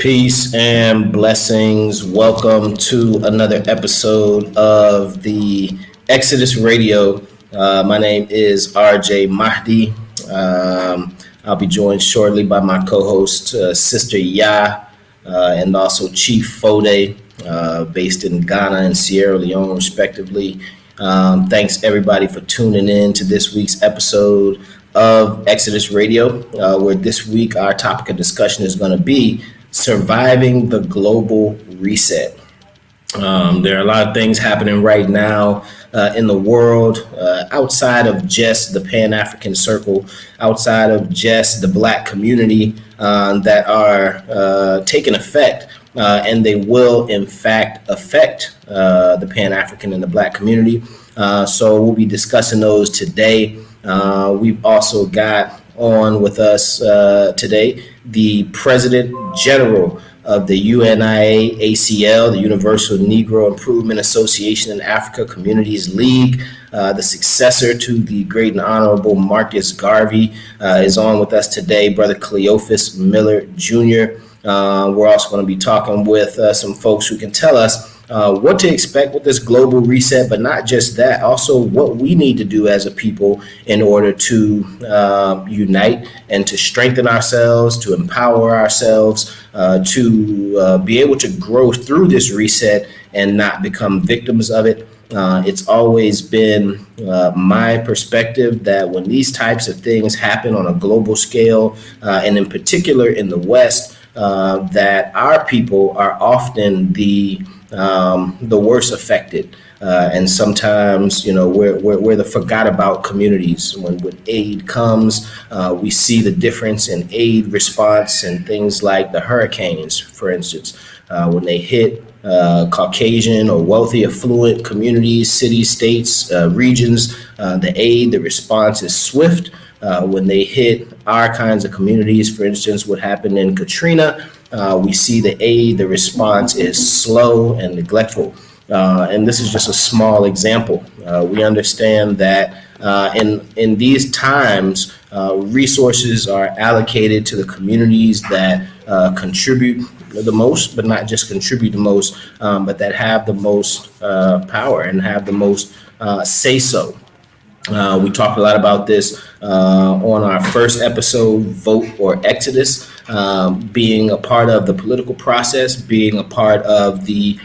Peace and blessings. Welcome to another episode of the Exodus Radio. My name is RJ Mahdi. I'll be joined shortly by my co-host, Sister and also Chief Foday, based in Ghana and Sierra Leone, respectively. Thanks everybody for tuning in to this week's episode of Exodus Radio, where this week our topic of discussion is going to be surviving the global reset. There are a lot of things happening right now in the world outside of just the Pan-African circle, outside of just the Black community that are taking effect. And they will, in fact, affect the Pan-African and the Black community. So we'll be discussing those today. We've also got on with us today the President General of the UNIA-ACL, the Universal Negro Improvement Association in Africa Communities League. The successor to the great and honorable Marcus Garvey is on with us today, Brother Cleophas Miller Jr. We're also going to be talking with some folks who can tell us what to expect with this global reset, but not just that, also what we need to do as a people in order to unite and to strengthen ourselves, to empower ourselves, to be able to grow through this reset and not become victims of it. It's always been my perspective that when these types of things happen on a global scale, and in particular in the West, that our people are often the worst affected, and sometimes we're the forgot about communities. When aid comes, we see the difference in aid response and things like the hurricanes, for instance, when they hit Caucasian or wealthy, affluent communities, cities, states, regions, the response is swift. When they hit our kinds of communities, for instance, what happened in Katrina, we see the response is slow and neglectful. And this is just a small example. We understand that in these times, resources are allocated to the communities that contribute the most, but not just contribute the most, but that have the most power and have the most say-so. We talked a lot about this on our first episode, Vote or Exodus, being a part of the political process, being a part of the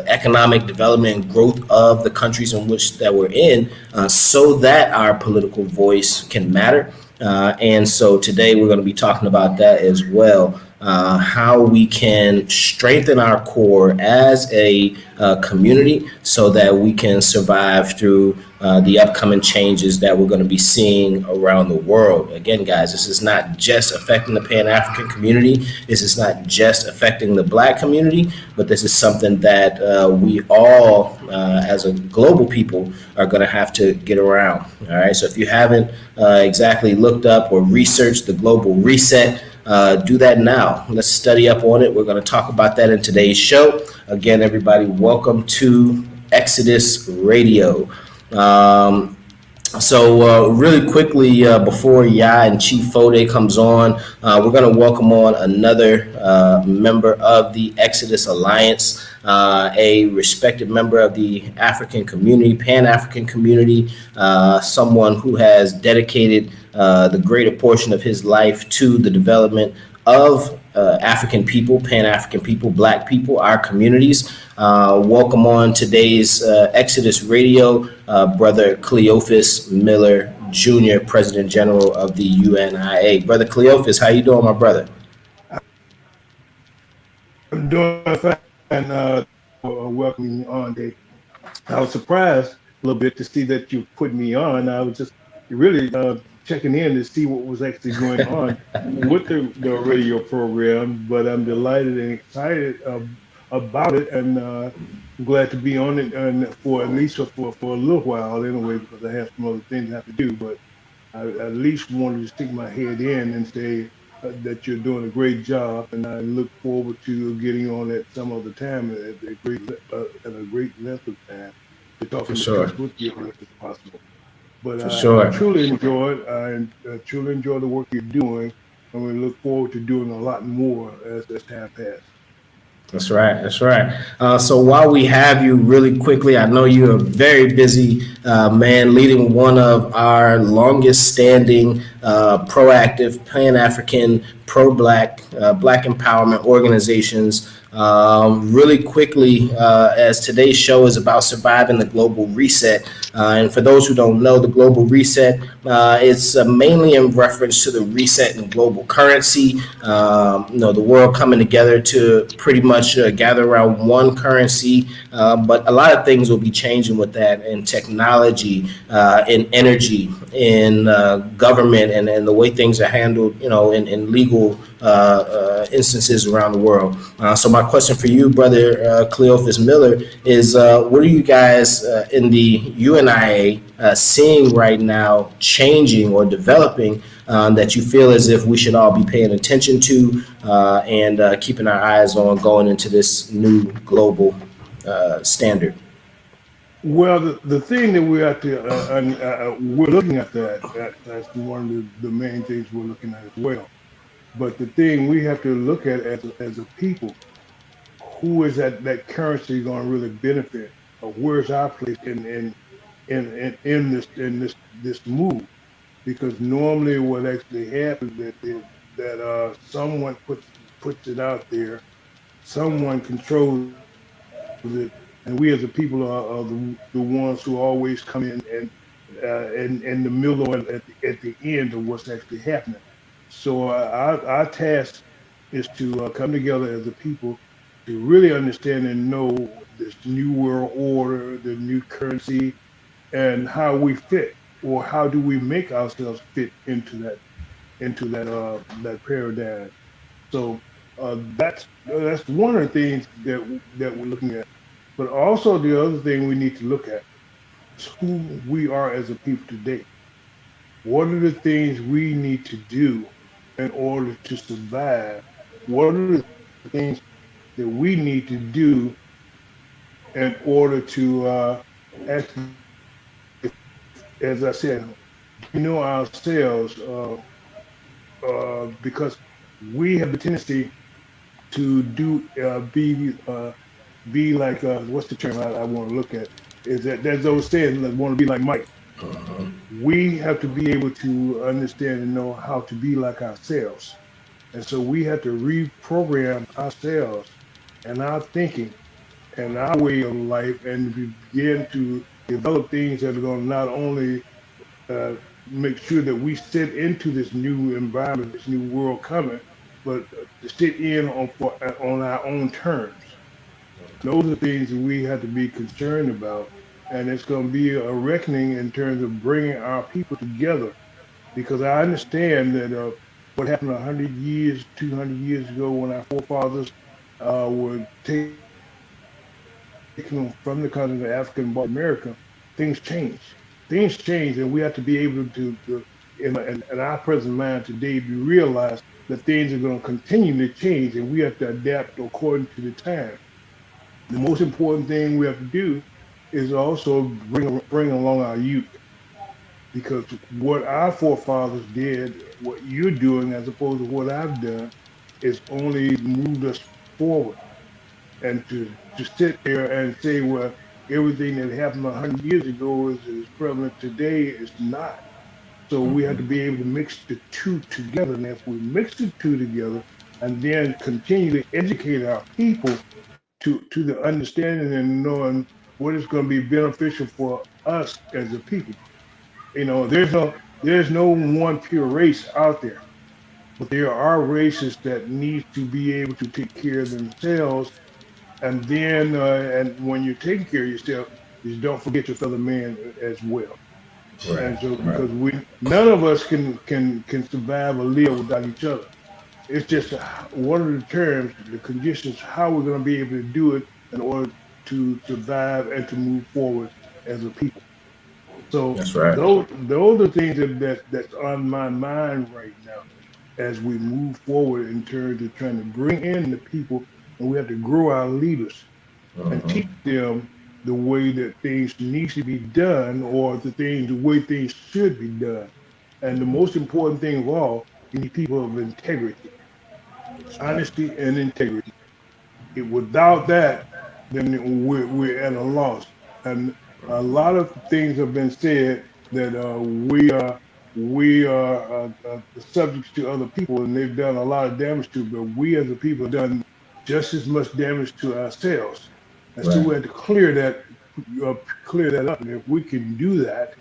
economic development and growth of the countries in which that we're in, so that our political voice can matter. And so today we're going to be talking about that as well. How we can strengthen our core as a community so that we can survive through the upcoming changes that we're going to be seeing around the world. Again, guys, this is not just affecting the Pan-African community. This is not just affecting the Black community, but this is something that we all, as a global people, are going to have to get around. All right. So if you haven't exactly looked up or researched the global reset, do that now. Let's study up on it. We're going to talk about that in today's show. Again, everybody, welcome to Exodus Radio. So really quickly, before and Chief Foday comes on, we're going to welcome on another member of the Exodus Alliance, a respected member of the African community, Pan-African community, someone who has dedicated the greater portion of his life to the development of African people, Pan-African people, Black people, our communities. Welcome on today's Exodus Radio, Brother Cleophas Miller Jr., President General of the UNIA. Brother Cleophas, how you doing, my brother? I'm doing fine. Welcoming you on, Dave. I was surprised a little bit to see that you put me on. I was just really checking in to see what was actually going on with the radio program, but I'm delighted and excited about it, and I'm glad to be on it, and for at least for a little while anyway, because I have some other things I have to do. But I at least wanted to stick my head in and say that you're doing a great job, and I look forward to getting on at some other time at a great length of time to For discuss sure. with you if possible. But For sure. I truly enjoy the work you're doing and we look forward to doing a lot more as time passes. That's right. That's right. So while we have you, really quickly, I know you're a very busy man, leading one of our longest-standing, proactive, Pan-African, pro-Black, Black empowerment organizations. Really quickly, as today's show is about surviving the global reset, and for those who don't know, the global reset it's mainly in reference to the reset in global currency. The world coming together to pretty much gather around one currency, but a lot of things will be changing with that in technology, in energy, in government, and the way things are handled, in legal instances around the world. So my question for you, brother Cleophas Miller, is what are you guys in the UNIA seeing right now changing or developing that you feel as if we should all be paying attention to and keeping our eyes on going into this new global standard? Well, the thing that we have to, we're looking at that's one of the main things we're looking at as well. But the thing we have to look at as a people, who is that currency going to really benefit, or where's our place in this move? Because normally what actually happens that someone puts it out there, someone controls it, and we as a people are the ones who always come in and in the middle or at the end of what's actually happening. So our task is to come together as a people to really understand and know this new world order, the new currency, and how we fit, or how do we make ourselves fit into that paradigm. So that's one of the things that we're looking at. But also the other thing we need to look at is who we are as a people today. What are the things we need to do in order to survive? What are the things that we need to do in order to actually, as I said, get to know ourselves, because we have the tendency to be like, what's the term I want to look at? Is that there's those saying that want to be like Mike. We have to be able to understand and know how to be like ourselves. And so we have to reprogram ourselves and our thinking and our way of life, and we begin to develop things that are going to not only make sure that we sit into this new environment, this new world coming, but to sit in on our own terms. Those are things that we have to be concerned about, and it's going to be a reckoning in terms of bringing our people together. Because I understand that what happened 100 years, 200 years ago, when our forefathers were taken from the continent of Africa and brought to America, things changed. Things changed, and we have to be able in our present mind today, to realize that things are going to continue to change, and we have to adapt according to the time. The most important thing we have to do is also bring along our youth, because what our forefathers did, what you're doing as opposed to what I've done, is only moved us forward. And to sit there and say, well, everything that happened 100 years ago is prevalent today, is not. So we have to be able to mix the two together. And if we mix the two together and then continue to educate our people to the understanding and knowing what is going to be beneficial for us as a people. There's no one pure race out there, but there are races that need to be able to take care of themselves, and then and when you're taking care of yourself, is don't forget your fellow man as well. Right, And so right. because we none of us can survive or live without each other. It's just what are the terms, the conditions, how we're going to be able to do it in order to survive and to move forward as a people. So That's right. those are things that's on my mind right now as we move forward in terms of trying to bring in the people, and we have to grow our leaders and teach them the way that things needs to be done, or the way things should be done. And the most important thing of all, You need people of integrity, honesty, and integrity. Without that, then we're at a loss. And a lot of things have been said that we are subject to other people, and they've done a lot of damage to. But we as a people have done just as much damage to ourselves, and so Right. we have to clear that up. And if we can do that,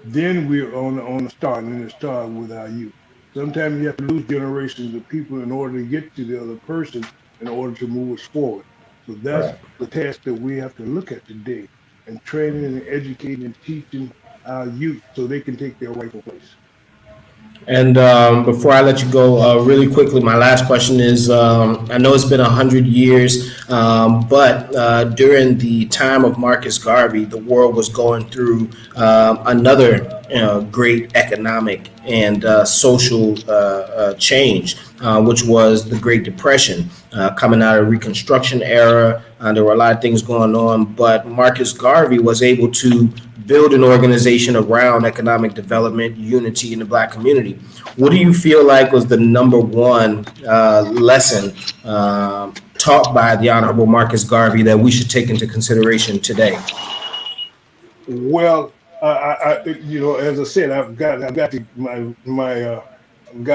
then we're on the start, and then start with our youth. Sometimes you have to lose generations of people in order to get to the other person in order to move us forward. So that's Right. the task that we have to look at today, and training and educating and teaching our youth so they can take their rightful place. And before I let you go, really quickly, my last question is: I know it's been 100 years, but during the time of Marcus Garvey, the world was going through another great economic and social change, which was the Great Depression, coming out of Reconstruction era. There were a lot of things going on, but Marcus Garvey was able to build an organization around economic development, unity in the Black community. What do you feel like was the number one lesson taught by the Honorable Marcus Garvey that we should take into consideration today? Well, as I said, I've got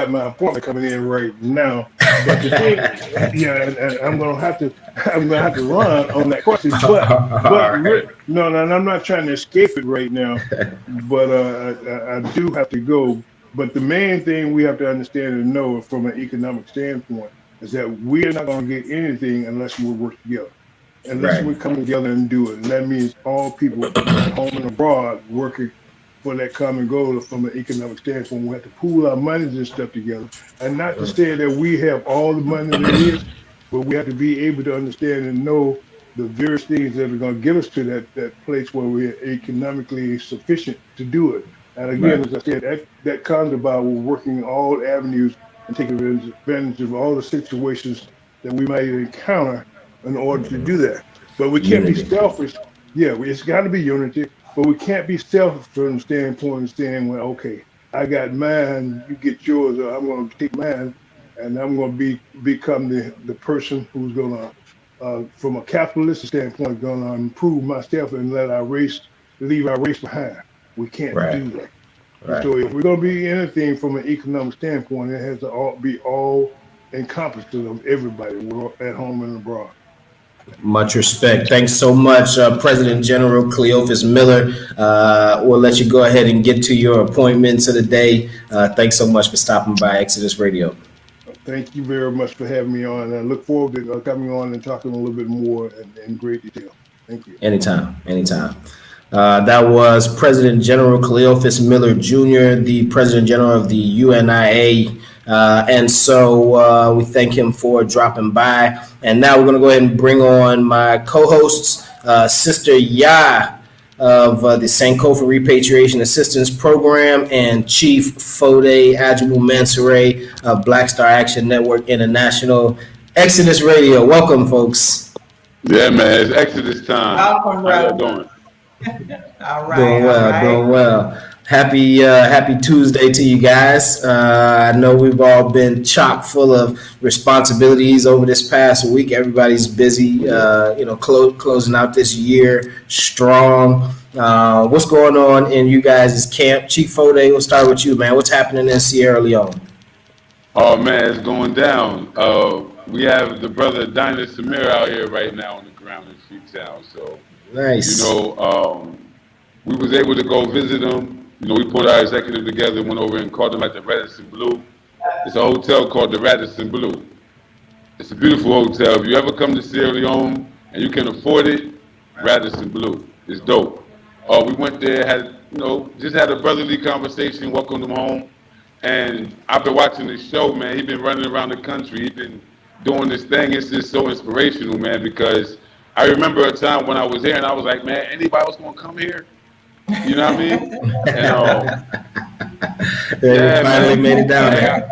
my appointment coming in right now. But the thing, yeah, and I'm gonna have to run on that question. But All right. no, no, I'm not trying to escape it right now. But I do have to go. But the main thing we have to understand and know from an economic standpoint is that we are not going to get anything unless we work together, unless Right. we come together and do it. And that means all people at home and abroad working for that common goal from an economic standpoint. We have to pool our monies and stuff together. And not to say that we have all the money there is, but we have to be able to understand and know the various things that are going to get us to that place where we're economically sufficient to do it. And again, Right. as I said, that comes about working all avenues and taking advantage of all the situations that we might encounter in order to do that. But we can't be Unity. selfish. Yeah, it's got to be unity, but we can't be selfish from the standpoint of saying, well, okay, I got mine, you get yours, or I'm going to take mine, and I'm going to become the person who's going to, from a capitalist standpoint, going to improve myself and leave our race behind. We can't Right. do that. And Right. so if we're going to be anything from an economic standpoint, it has to be all encompassing of everybody. We're at home and abroad. Much respect. Thanks so much, President General Cleophas Miller. We'll let you go ahead and get to your appointments of the day. Thanks so much for stopping by Exodus Radio. Thank you very much for having me on. I look forward to coming on and talking a little bit more in great detail. Thank you. Anytime, anytime. That was President General Cleophas Miller Jr., the President General of the UNIA. And so we thank him for dropping by. And now we're going to go ahead and bring on my co-hosts, Sister Ya of the Sankofa Repatriation Assistance Program and Chief Foday Ajibu Mansoure of Black Star Action Network International. Exodus Radio. Welcome, folks. Yeah, man, it's Exodus time. Welcome, How y'all brother. doing? All right, Doing all well, right. doing well. Happy Tuesday to you guys. I know we've all been chock full of responsibilities over this past week. Everybody's busy, closing out this year strong. What's going on in you guys' camp? Chief Foday, we'll start with you, man. What's happening in Sierra Leone? Oh man, it's going down. We have the brother Dinah Samir out here right now on the ground in Freetown. So, Nice. we was able to go visit him. We put our executive together, went over and called him at the Radisson Blue. It's a hotel called the Radisson Blue. It's a beautiful hotel. If you ever come to Sierra Leone and you can afford it, Radisson Blue. It's dope. We went there, just had a brotherly conversation, welcomed him home. And I've been watching this show, man. He's been running around the country. He's been doing this thing. It's just so inspirational, man, because I remember a time when I was here and I was like, man, anybody else gonna come here? You know what I mean? And Yeah, finally man. made it down there.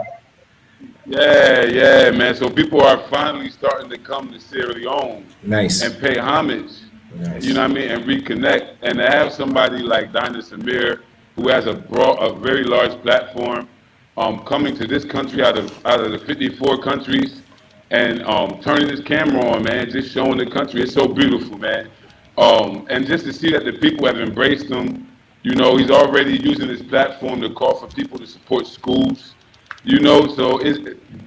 Yeah, man. So people are finally starting to come to Sierra Leone Nice. and pay homage. Nice. You know what I mean? And reconnect. And to have somebody like Dinah Samir, who has a very large platform, coming to this country out of the 54 countries and turning his camera on, man, just showing the country. It's so beautiful, man. And just to see that the people have embraced him, you know, he's already using his platform to call for people to support schools. You know, so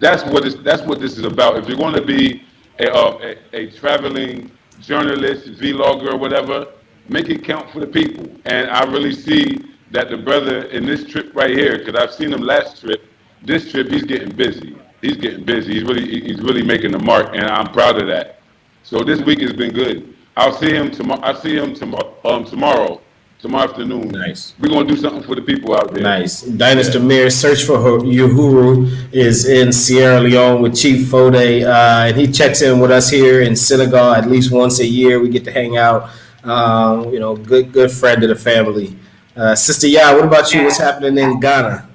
that's what this is about. If you're going to be a traveling journalist, vlogger, or whatever, make it count for the people. And I really see that the brother in this trip right here, because I've seen him last trip. This trip, he's getting busy. He's getting busy. He's really making the mark, and I'm proud of that. So this week has been good. I'll see him tomorrow. Tomorrow afternoon. Nice. We're gonna do something for the people out there. Nice. Dynasty Mir, Search for Uhuru is in Sierra Leone with Chief Foday, and he checks in with us here in Senegal at least once a year. We get to hang out. You know, good friend of the family. Sister Ya, what about you? What's happening in Ghana?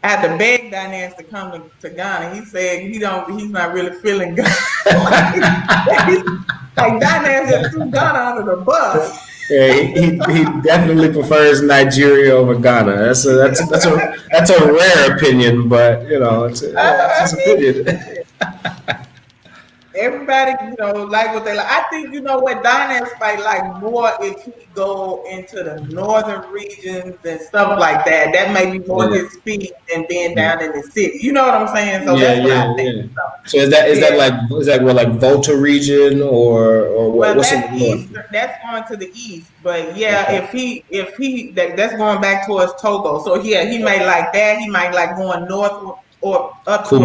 I had to beg Diane to come to Ghana. He said he's not really feeling Ghana. Like Diane just threw Ghana under the bus. Yeah, he definitely prefers Nigeria over Ghana. That's a rare opinion, but you know, it's his opinion. Everybody, you know, like what they like. I think, you know what, Dynas might like more if he go into the northern regions and stuff like that. That may be more his speed than being down in the city. You know what I'm saying? So that's what I think. So is that what, like Volta region or what? Well, What's that's in the north? east. That's going to the east. But yeah, if he that's going back towards Togo. So yeah, he may like that. He might like going north or up to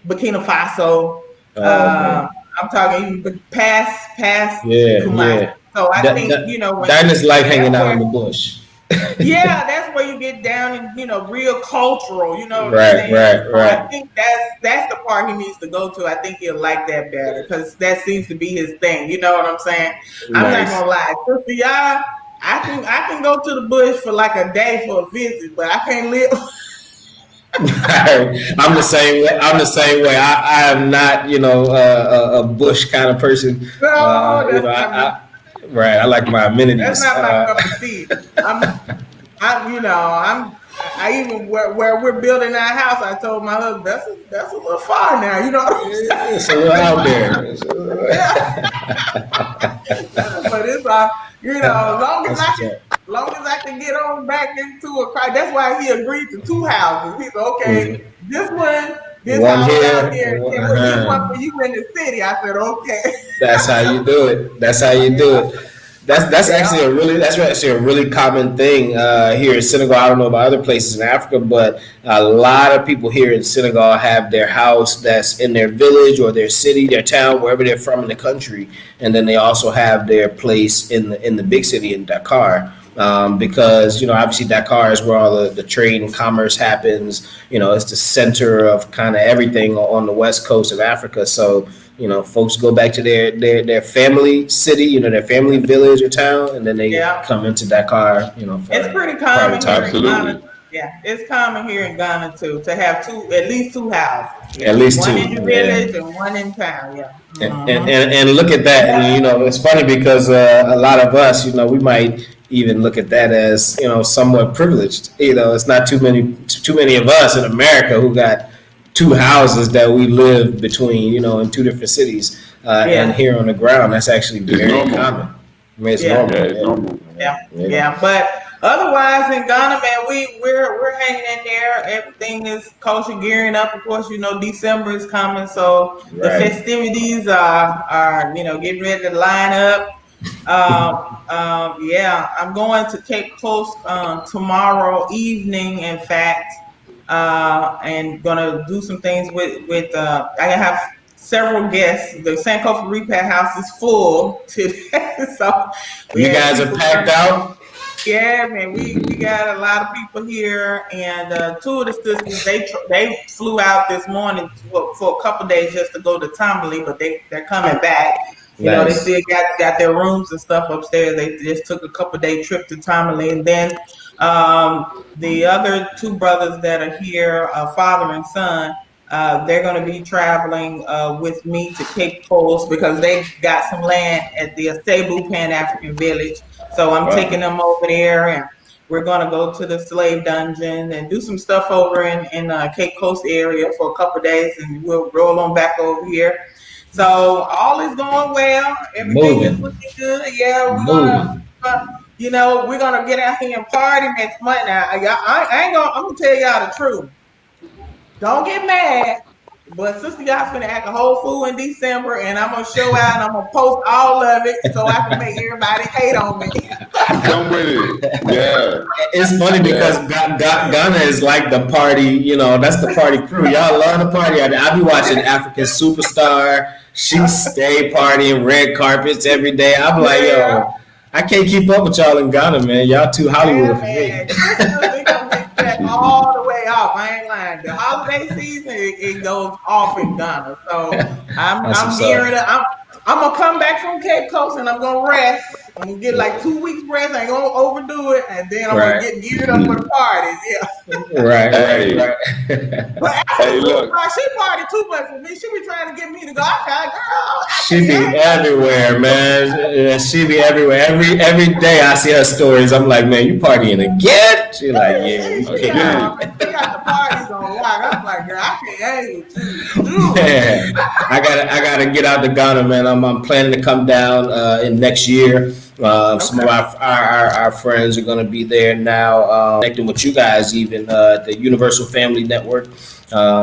Burkina Faso. I'm talking even past Kumasi. So I think, you know, Dinah's like hanging out in the bush. Yeah, that's where you get down and, you know, real cultural, you know what Right, I'm saying? right. I think that's the part he needs to go to. I think he'll like that better because that seems to be his thing. You know what I'm saying? I'm not gonna lie. Sister, y'all, I can go to the bush for like a day for a visit, but I can't live. I'm the same way. I am not, you know, a bush kind of person. No, you know, I like my amenities. That's not my cup of tea. I even where we're building our house, I told my husband that's a little far now, you know. It's a little out there. But it's you know, long as I can get on back into a car. That's why he agreed to 2 houses. He said, okay, this house here, and this one for you in the city. I said, okay. That's how you do it. That's actually a really common thing here in Senegal. I don't know about other places in Africa, but a lot of people here in Senegal have their house that's in their village or their city, their town, wherever they're from in the country, and then they also have their place in the big city in Dakar. Because, you know, obviously Dakar is where all the trade and commerce happens. You know, it's the center of kind of everything on the west coast of Africa. So, you know, folks go back to their family city, you know, their family village or town, and then they come into Dakar, you know. It's pretty common here in Ghana. Yeah, it's common here in Ghana too to have at least 2 houses. At least 2. One in the village and one in town. Yeah. And look at that. And, you know, it's funny because a lot of us, you know, we might even look at that as, you know, somewhat privileged. You know, it's not too many of us in America who got 2 houses that we live between, you know, in 2 different cities. And here on the ground, that's actually very common. I mean, it's normal. It's normal. Yeah. But otherwise, in Ghana, man, we're hanging in there. Everything is kosher, gearing up. Of course, you know, December is coming, so the festivities are you know, getting ready to line up. I'm going to Cape Coast tomorrow evening, in fact, and gonna do some things with I have several guests. The Sankofa Repat house is full today, so you guys are packed out. Yeah, man, we got a lot of people here, and 2 of the sisters they flew out this morning for a couple days just to go to Tamale, but they're coming back. You know, they still got their rooms and stuff upstairs. They just took a couple-day trip to Tamale, and then the other 2 brothers that are here, father and son, they're going to be traveling with me to Cape Coast because they got some land at the Asebu Pan African Village. So I'm taking them over there, and we're gonna go to the slave dungeon and do some stuff over in Cape Coast area for a couple of days, and we'll roll on back over here. So all is going well. Everything is Moving, looking good. Yeah, moving. we're gonna get out here and party next month. Now, I ain't gonna. I'm gonna tell y'all the truth. Don't get mad. But Sister Y'all's gonna act a whole fool in December, and I'm gonna show out and I'm gonna post all of it so I can make everybody hate on me. Come with it. Yeah. It's funny because Ghana is like the party, that's the party crew. Y'all love the party. I be watching African Superstar. She stay partying red carpets every day. I'm like, yo, I can't keep up with y'all in Ghana, man. Y'all too Hollywood for me. We gonna get that all the way off. I ain't lying. The holiday season it goes off in Ghana. So I'm gearing up. I'm gonna come back from Cape Coast and I'm gonna rest. I'm gonna get like 2 weeks rest. I ain't gonna overdo it, and then I'm gonna get geared up for the parties. Yeah. Right. But hey, look, she party too much for me. She be trying to get me to go. Okay, girl. She be everywhere, man. She be everywhere. Every day I see her stories. I'm like, man, you partying again? She like, yeah, we can't. She got the parties on lock. I'm like, girl, I can't hang with you. Man, I gotta get out to Ghana, man. I'm planning to come down in next year. Some of our friends are going to be there now, connecting with you guys, even the Universal Family Network.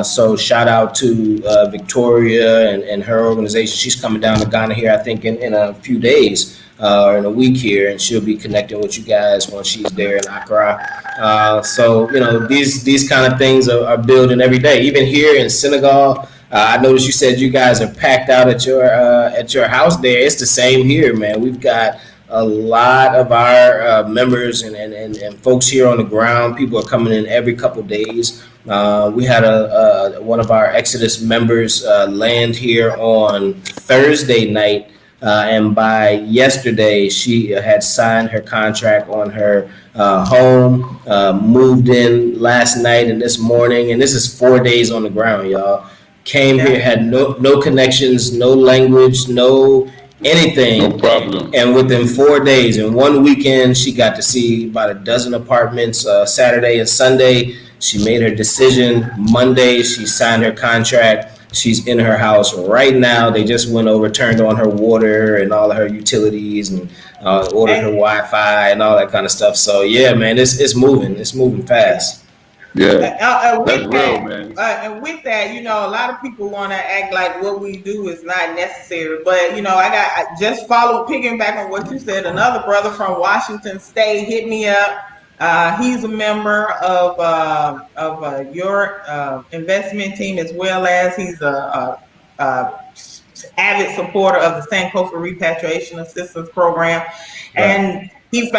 So shout out to Victoria and her organization. She's coming down to Ghana here, I think, in a few days or in a week here, and she'll be connecting with you guys when she's there in Accra. So these kind of things are building every day. Even here in Senegal, I noticed you said you guys are packed out at your house there. It's the same here, man. We've got a lot of our members and folks here on the ground. People are coming in every couple of days. We had one of our Exodus members land here on Thursday night, and by yesterday she had signed her contract on her home, moved in last night and this morning, and this is 4 days on the ground, y'all. Came here, had no connections, no language, no anything. No problem. And within 4 days, in 1 weekend, she got to see about a dozen apartments. Saturday and Sunday, she made her decision. Monday, she signed her contract. She's in her house right now. They just went over, turned on her water and all of her utilities, and ordered her Wi-Fi and all that kind of stuff. So yeah, man, it's moving. It's moving fast. Yeah, that's real, man. And with that, a lot of people want to act like what we do is not necessary. But I just picking back on what you said. Another brother from Washington State hit me up. He's a member of your investment team, as well as he's a avid supporter of the Sankofa Repatriation Assistance Program, and he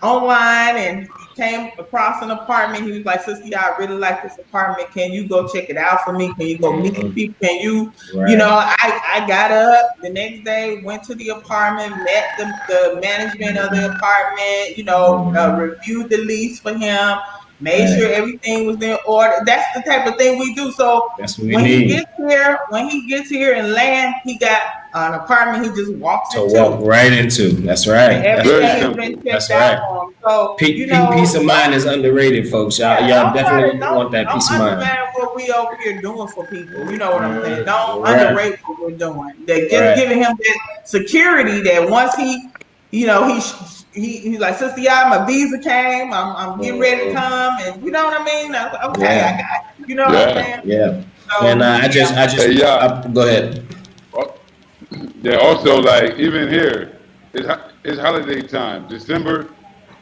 online and came across an apartment. He was like, "Sister, I really like this apartment. Can you go check it out for me? Can you go meet some people? Can you, I got up the next day, went to the apartment, met the management of the apartment, reviewed the lease for him, made sure everything was in order. That's the type of thing we do. So when he gets here and land, he got an apartment he just walks into. Walk right into. That's right. Everything has been checked out for him. So peace of mind is underrated, folks. Y'all definitely want that peace of mind. Don't understand what we over here doing for people. You know what I'm saying? Don't underrate what we're doing. They're just giving him that security that once he's like, Sister, my visa came. I'm getting ready to come, and you know what I mean. I got it. You know what I'm saying? Yeah. So, and I just go ahead. Yeah. Also, like even here, it's holiday time. December,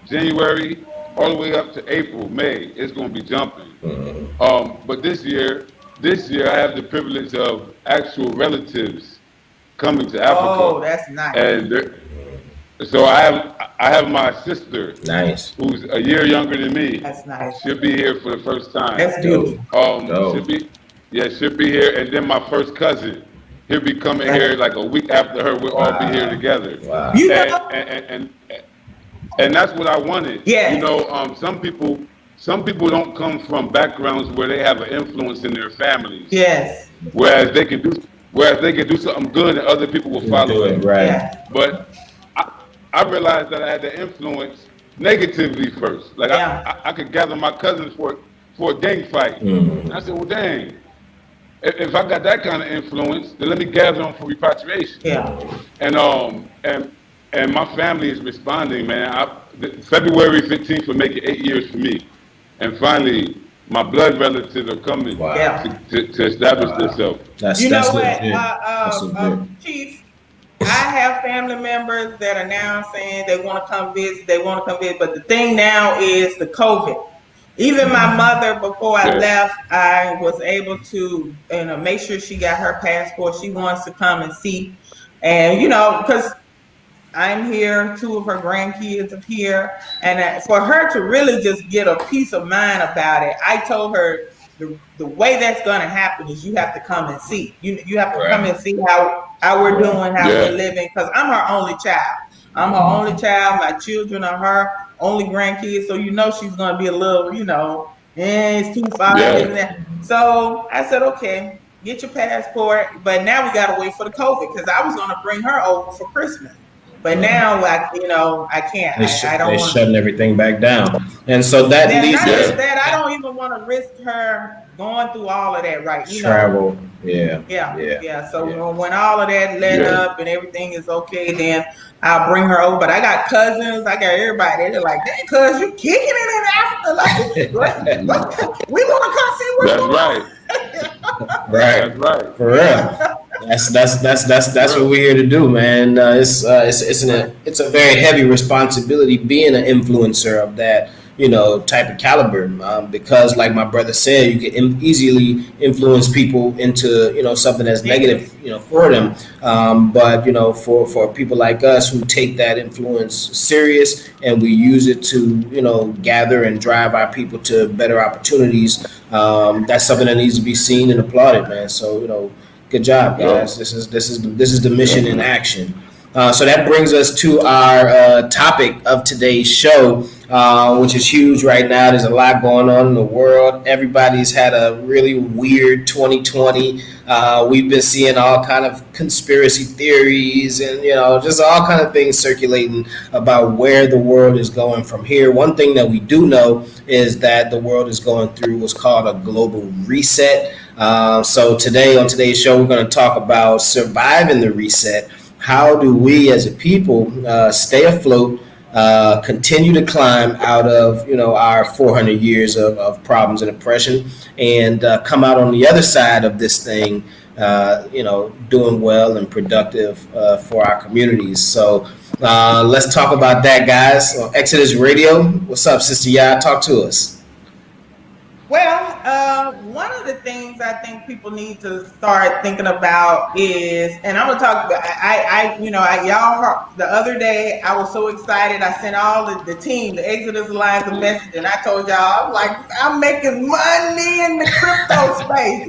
January, all the way up to April, May. It's going to be jumping. But this year I have the privilege of actual relatives coming to Africa. Oh, that's nice. And so I have my sister, who's a year younger than me. That's nice. She'll be here for the first time. That's beautiful. She'll be here, and then my first cousin, he'll be coming here like a week after her. We'll all be here together. Wow. And that's what I wanted. Yeah. Some people don't come from backgrounds where they have an influence in their families. Yes. Whereas they can do something good, and other people will follow it. Right. Yeah. But I realized that I had the influence negatively first. Like Yeah. I could gather my cousins for a gang fight. And I said, well, dang, if I got that kind of influence, then let me gather them for repatriation. Yeah. And my family is responding, man. February 15th will make it 8 years for me. And finally, my blood relatives are coming Yeah. to establish themselves. You know what, That's legit. Chief? I have family members that are now saying they want to come visit. They want to come visit, but the thing now is the COVID. Even my mother, before I left, I was able to, make sure she got her passport. She wants to come and see, and because I'm here, 2 of her grandkids are here, and for her to really just get a peace of mind about it, I told her the way that's going to happen is you have to come and see. You have to come and see how we're doing, how we're living, because I'm her only child. I'm her only child. My children are her only grandkids, so she's going to be a little, it's too far. So I said, okay, get your passport, but now we got to wait for the COVID, because I was going to bring her over for Christmas. But now, I can't. I don't They're want shutting everything back down, and so that leads not just that. I don't even want to risk her going through all of that, right? Travel. So when all of that let up and everything is okay, then I'll bring her over. But I got cousins, I got everybody. They're like, "Dang, cuz you kicking it in Africa? Like, we want to come see what's going on." Right. That's right. For real. That's what we're here to do, man. It's a very heavy responsibility being an influencer of that type of caliber, because like my brother said, you can easily influence people into something that's negative for them, but for people like us who take that influence serious and we use it to gather and drive our people to better opportunities, that's something that needs to be seen and applauded, man. So good job, guys. This is the mission in action. So that brings us to our topic of today's show, which is huge right now. There's a lot going on in the world. Everybody's had a really weird 2020. We've been seeing all kind of conspiracy theories and just all kind of things circulating about where the world is going from here. One thing that we do know is that the world is going through what's called a global reset. So today on today's show, we're going to talk about surviving the reset. How do we as a people stay afloat, continue to climb out of our 400 years of problems and oppression, and come out on the other side of this thing doing well and productive for our communities. So let's talk about that, guys. On Exodus Radio, what's up, Sister Ya? Talk to us. Well, one of the things I think people need to start thinking about is, and I'm gonna talk about, y'all heard, the other day I was so excited. I sent all the team, the Exodus Alliance, a message, and I told y'all, I was like, I'm making money in the crypto space.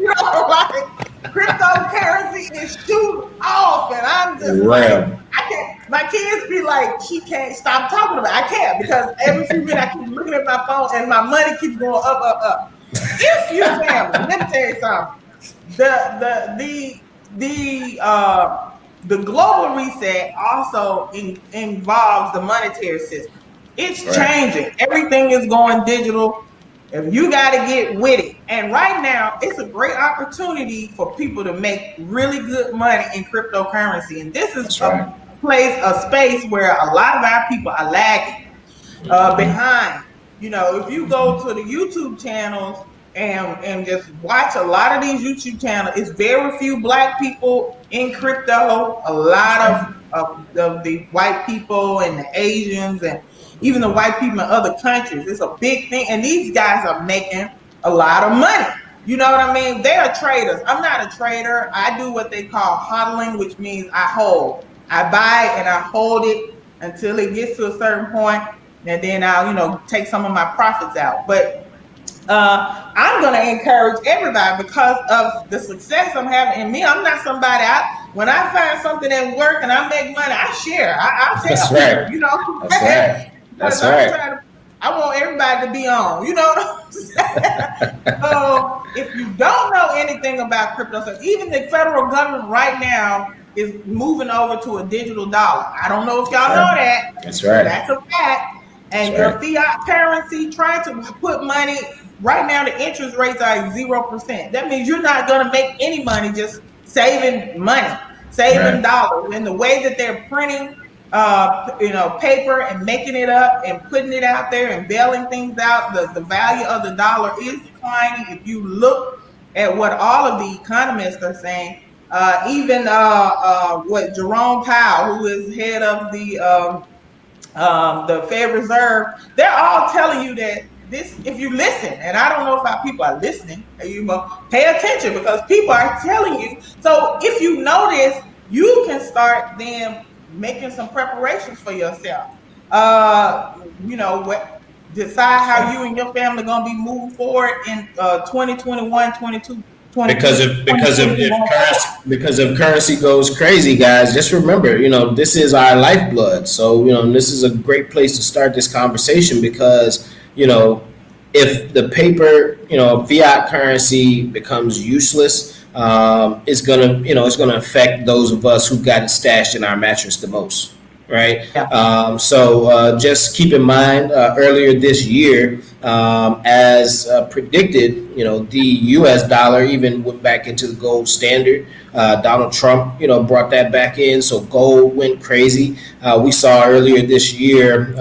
Like cryptocurrency is shooting off, and I'm just like, I can't. My kids be like, she can't stop talking about it. I can't, because every few minutes I keep looking at my phone and my money keeps going up, up, up. If you family, let me tell you something. The global reset also involves the monetary system. It's changing. Everything is going digital. If you got to get with it. And right now, it's a great opportunity for people to make really good money in cryptocurrency. And this is a space where a lot of our people are lagging behind. If you go to the YouTube channels and just watch a lot of these YouTube channels, it's very few Black people in crypto. A lot of the white people and the Asians and even the white people in other countries. It's a big thing. And these guys are making a lot of money. You know what I mean? They are traders. I'm not a trader. I do what they call hodling, which means I hold. I buy and I hold it until it gets to a certain point, and then I'll, take some of my profits out. But I'm going to encourage everybody, because of the success I'm having in me. I'm not somebody, when I find something that works and I make money, I share. I'll tell people, That's right. That's right. I want everybody to be on, you know what I'm saying? So if you don't know anything about crypto, so even the federal government right now is moving over to a digital dollar. I don't know if y'all know that. That's right. That's a fact. That's And your right. fiat currency, trying to put money right now, the interest rates are 0%. That means you're not going to make any money just saving money, saving Right. dollars. And the way that they're printing, paper and making it up and putting it out there and bailing things out, the value of the dollar is declining. If you look at what all of the economists are saying, even what Jerome Powell, who is head of the Fed Reserve, they're all telling you that this, if you listen, and I don't know if our people are listening, you pay attention because people are telling you. So if you notice, you can start then making some preparations for yourself. What decide how you and your family going to be moving forward in 2021, 22, 22, Because if currency goes crazy, guys, just remember, this is our lifeblood. So, this is a great place to start this conversation because, if the paper, fiat currency becomes useless, it's gonna affect those of us who got it stashed in our mattress the most, right? Yeah. So just keep in mind, earlier this year, as predicted, the U.S. dollar even went back into the gold standard. Donald Trump, brought that back in, so gold went crazy. We saw earlier this year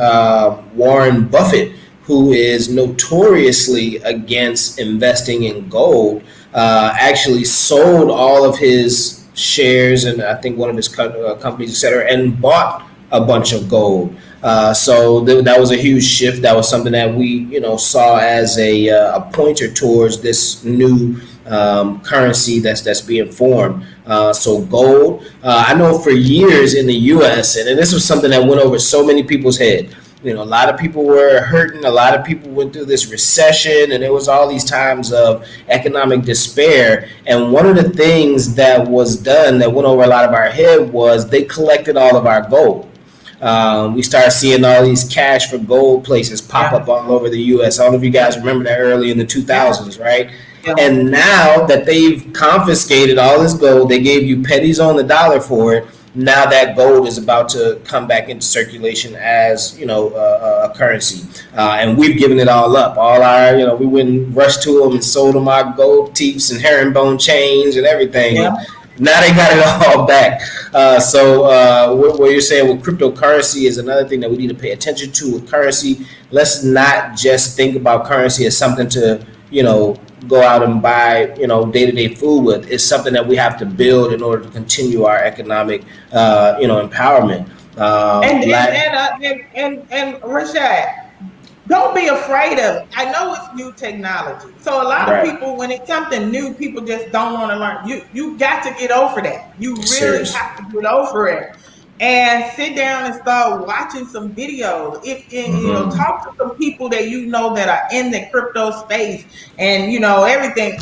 Warren Buffett, who is notoriously against investing in gold, actually sold all of his shares and I think one of his companies, et cetera, and bought a bunch of gold. That was a huge shift. That was something that we, saw as a pointer towards this new currency that's being formed. So gold, I know for years in the U.S., and this was something that went over so many people's head. A lot of people were hurting. A lot of people went through this recession, and there was all these times of economic despair. And one of the things that was done that went over a lot of our head was they collected all of our gold. We started seeing all these cash for gold places pop up all over the U.S. I don't know if you guys remember that early in the 2000s, right? Yeah. And now that they've confiscated all this gold, they gave you pennies on the dollar for it. Now that gold is about to come back into circulation as, a currency. And we've given it all up. All our, we went and rushed to them and sold them our gold teeth and herringbone chains and everything. Yeah. Now they got it all back. What you're saying with cryptocurrency is another thing that we need to pay attention to with currency. Let's not just think about currency as something to, go out and buy, day-to-day food with. It's something that we have to build in order to continue our economic, empowerment. And Rashad, don't be afraid of it. I know it's new technology. So a lot of people, when it's something new, people just don't want to learn. You got to get over that. You really have to get over it. And sit down and start watching some videos. Talk to some people that that are in the crypto space and everything.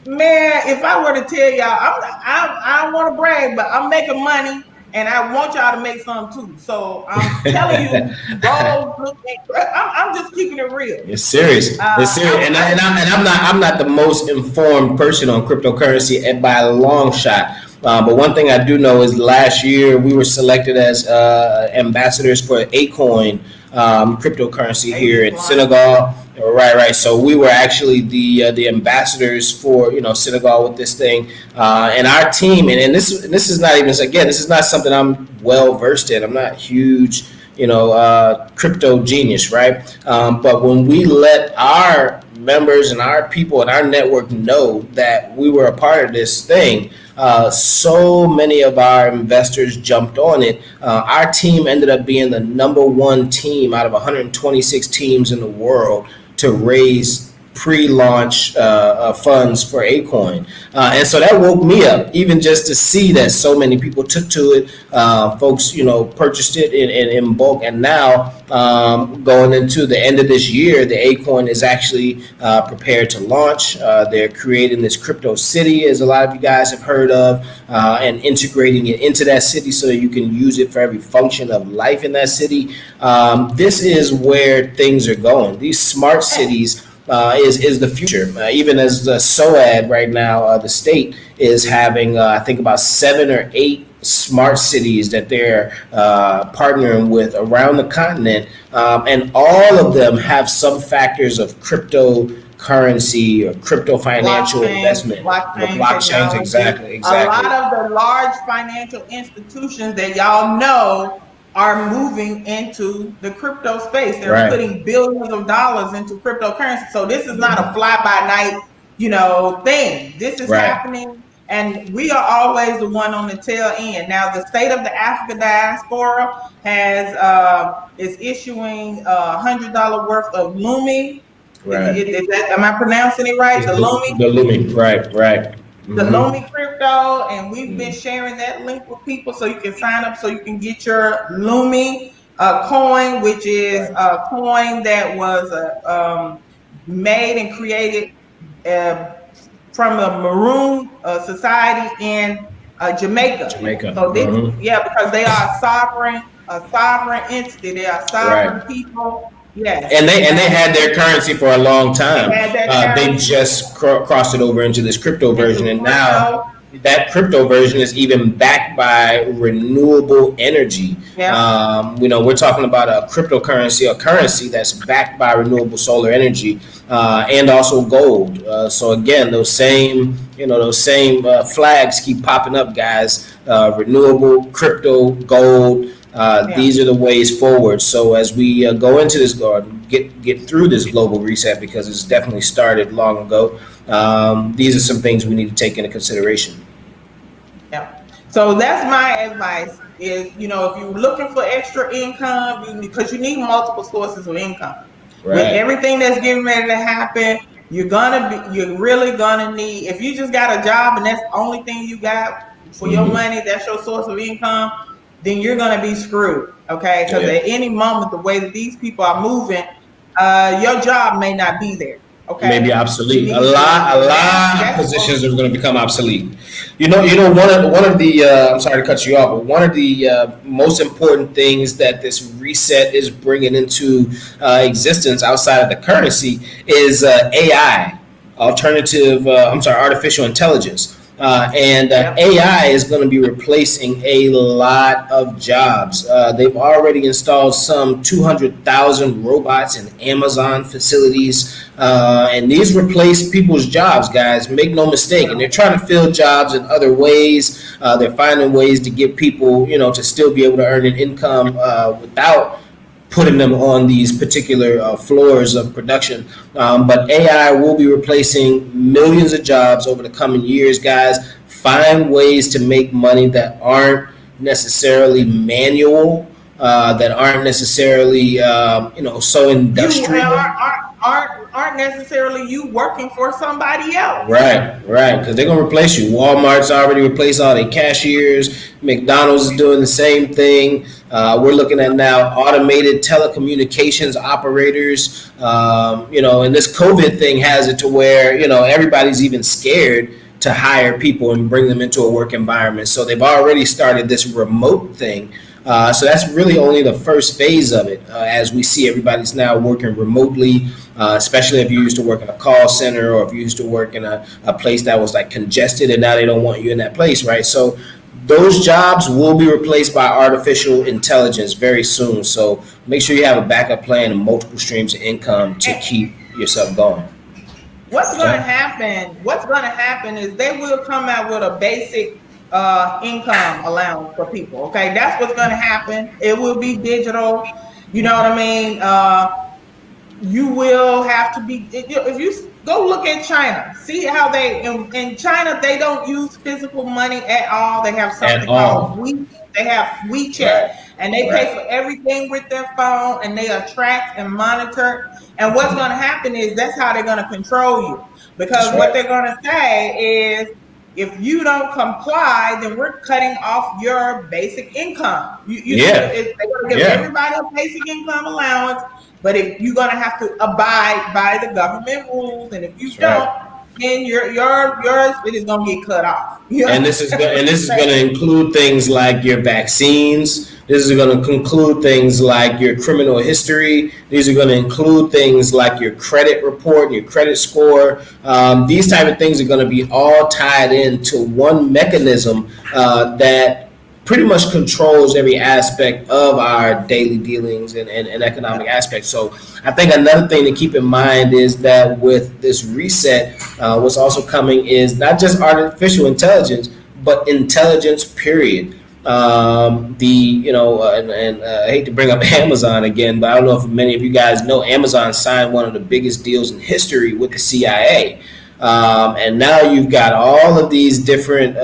If I were to tell y'all, I don't want to brag, but I'm making money. And I want y'all to make some too. So I'm telling you, I'm just keeping it real. It's serious. It's serious. I'm not the most informed person on cryptocurrency by a long shot. But one thing I do know is last year we were selected as ambassadors for Acoin cryptocurrency here in Senegal. Right. So we were actually the ambassadors for Senegal with this thing, and our team. And this is not even, again, this is not something I'm well versed in. I'm not huge, crypto genius, right? But when we let our members and our people and our network know that we were a part of this thing, so many of our investors jumped on it. Our team ended up being the #1 team out of 126 teams in the world to raise pre-launch funds for Acoin. And so that woke me up, even just to see that so many people took to it. Folks, purchased it in bulk. And now going into the end of this year, the Acoin is actually prepared to launch. They're creating this crypto city, as a lot of you guys have heard of, and integrating it into that city so that you can use it for every function of life in that city. This is where things are going. These smart cities is the future. Even as the SOAD right now, the state is having, I think, about 7 or 8 smart cities that they're partnering with around the continent, and all of them have some factors of cryptocurrency or crypto financial investment. The blockchain blockchains, technology. exactly, A lot exactly. of the large financial institutions that y'all know are moving into the crypto space. They're Right, putting billions of dollars into cryptocurrency. So this is not a fly by night, thing. This is right. happening, and we are always the one on the tail end. Now, the state of the Africa diaspora is issuing $100 worth of Lumi. Right. Am I pronouncing it right? It's The Lumi, the looming. Right, right. the Mm-hmm. Lumi crypto, and we've been sharing that link with people so you can sign up so you can get your Lumi coin, which is Right. a coin that was made and created uh, from a maroon society in Jamaica. Jamaica. So this, Mm-hmm. yeah, because they are a sovereign entity. They are sovereign Right. people. Yes, And they had their currency for a long they time. had that They currency just crossed it over into this crypto version, into and now crypto. that crypto version is even backed by renewable energy. Yeah. We're talking about a cryptocurrency, a currency that's backed by renewable solar energy, and also gold. So again, those same flags keep popping up, guys. Renewable, crypto, gold. Yeah. These are the ways forward. So as we go into this, get through this global reset, because it's definitely started long ago. These are some things we need to take into consideration. Yeah. So that's my advice is, if you're looking for extra income, because you need multiple sources of income. With Right. everything that's getting ready to happen, you're really gonna need, if you just got a job and that's the only thing you got for your money, that's your source of income, then you're gonna be screwed. Okay. Because Yeah. at any moment, the way that these people are moving, your job may not be there. Maybe Okay. You obsolete. A need lot, a to, lot of that's positions are going to become obsolete. One of the I'm sorry to cut you off, but one of the most important things that this reset is bringing into existence outside of the currency is AI, artificial intelligence. And Yep. AI is going to be replacing a lot of jobs. They've already installed some 200,000 robots in Amazon facilities, and these replace people's jobs, guys. Make no mistake. And they're trying to fill jobs in other ways. They're finding ways to get people, to still be able to earn an income without putting them on these particular floors of production. But AI will be replacing millions of jobs over the coming years, guys. Find ways to make money that aren't necessarily manual, that aren't necessarily, so industrial. Aren't necessarily you working for somebody else. Right, because they're gonna replace you. Walmart's already replaced all their cashiers. McDonald's is doing the same thing. We're looking at now automated telecommunications operators. And this COVID thing has it to where everybody's even scared to hire people and bring them into a work environment. So they've already started this remote thing. So that's really only the first phase of it, as we see everybody's now working remotely, especially if you used to work in a call center or if you used to work in a place that was like congested, and now they don't want you in that place, right? So those jobs will be replaced by artificial intelligence very soon. So make sure you have a backup plan and multiple streams of income to keep yourself going. What's going to happen? What's going to happen is they will come out with a basic income allowance for people. Okay, that's what's going to happen. It will be digital. You know what I mean? You will have to be, if you go look at China, see how in China they don't use physical money at all. They have something called WeChat, Right. and they pay for everything with their phone, and they are tracked and monitored. And what's going to happen is that's how they're going to control you, because what they're going to say is, if you don't comply, then we're cutting off your basic income. They're going to give everybody a basic income allowance, but if you're going to have to abide by the government rules, and if you don't, then yours it is going to get cut off. And this is going to include things like your vaccines. This is going to include things like your criminal history. These are going to include things like your credit report, your credit score. These type of things are going to be all tied into one mechanism that pretty much controls every aspect of our daily dealings and economic aspects. So I think another thing to keep in mind is that with this reset, what's also coming is not just artificial intelligence, but intelligence, period. I hate to bring up Amazon again, but I don't know if many of you guys know Amazon signed one of the biggest deals in history with the CIA. And now you've got all of these different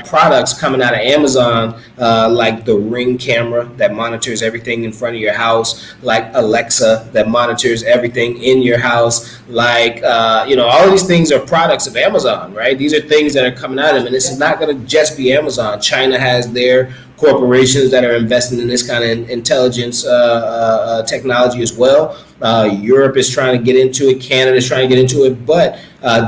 products coming out of Amazon, like the Ring camera that monitors everything in front of your house, like Alexa that monitors everything in your house, like, all of these things are products of Amazon, right? These are things that are coming out of them. And this is not going to just be Amazon. China has their corporations that are investing in this kind of intelligence technology as well. Europe is trying to get into it. Canada is trying to get into it. But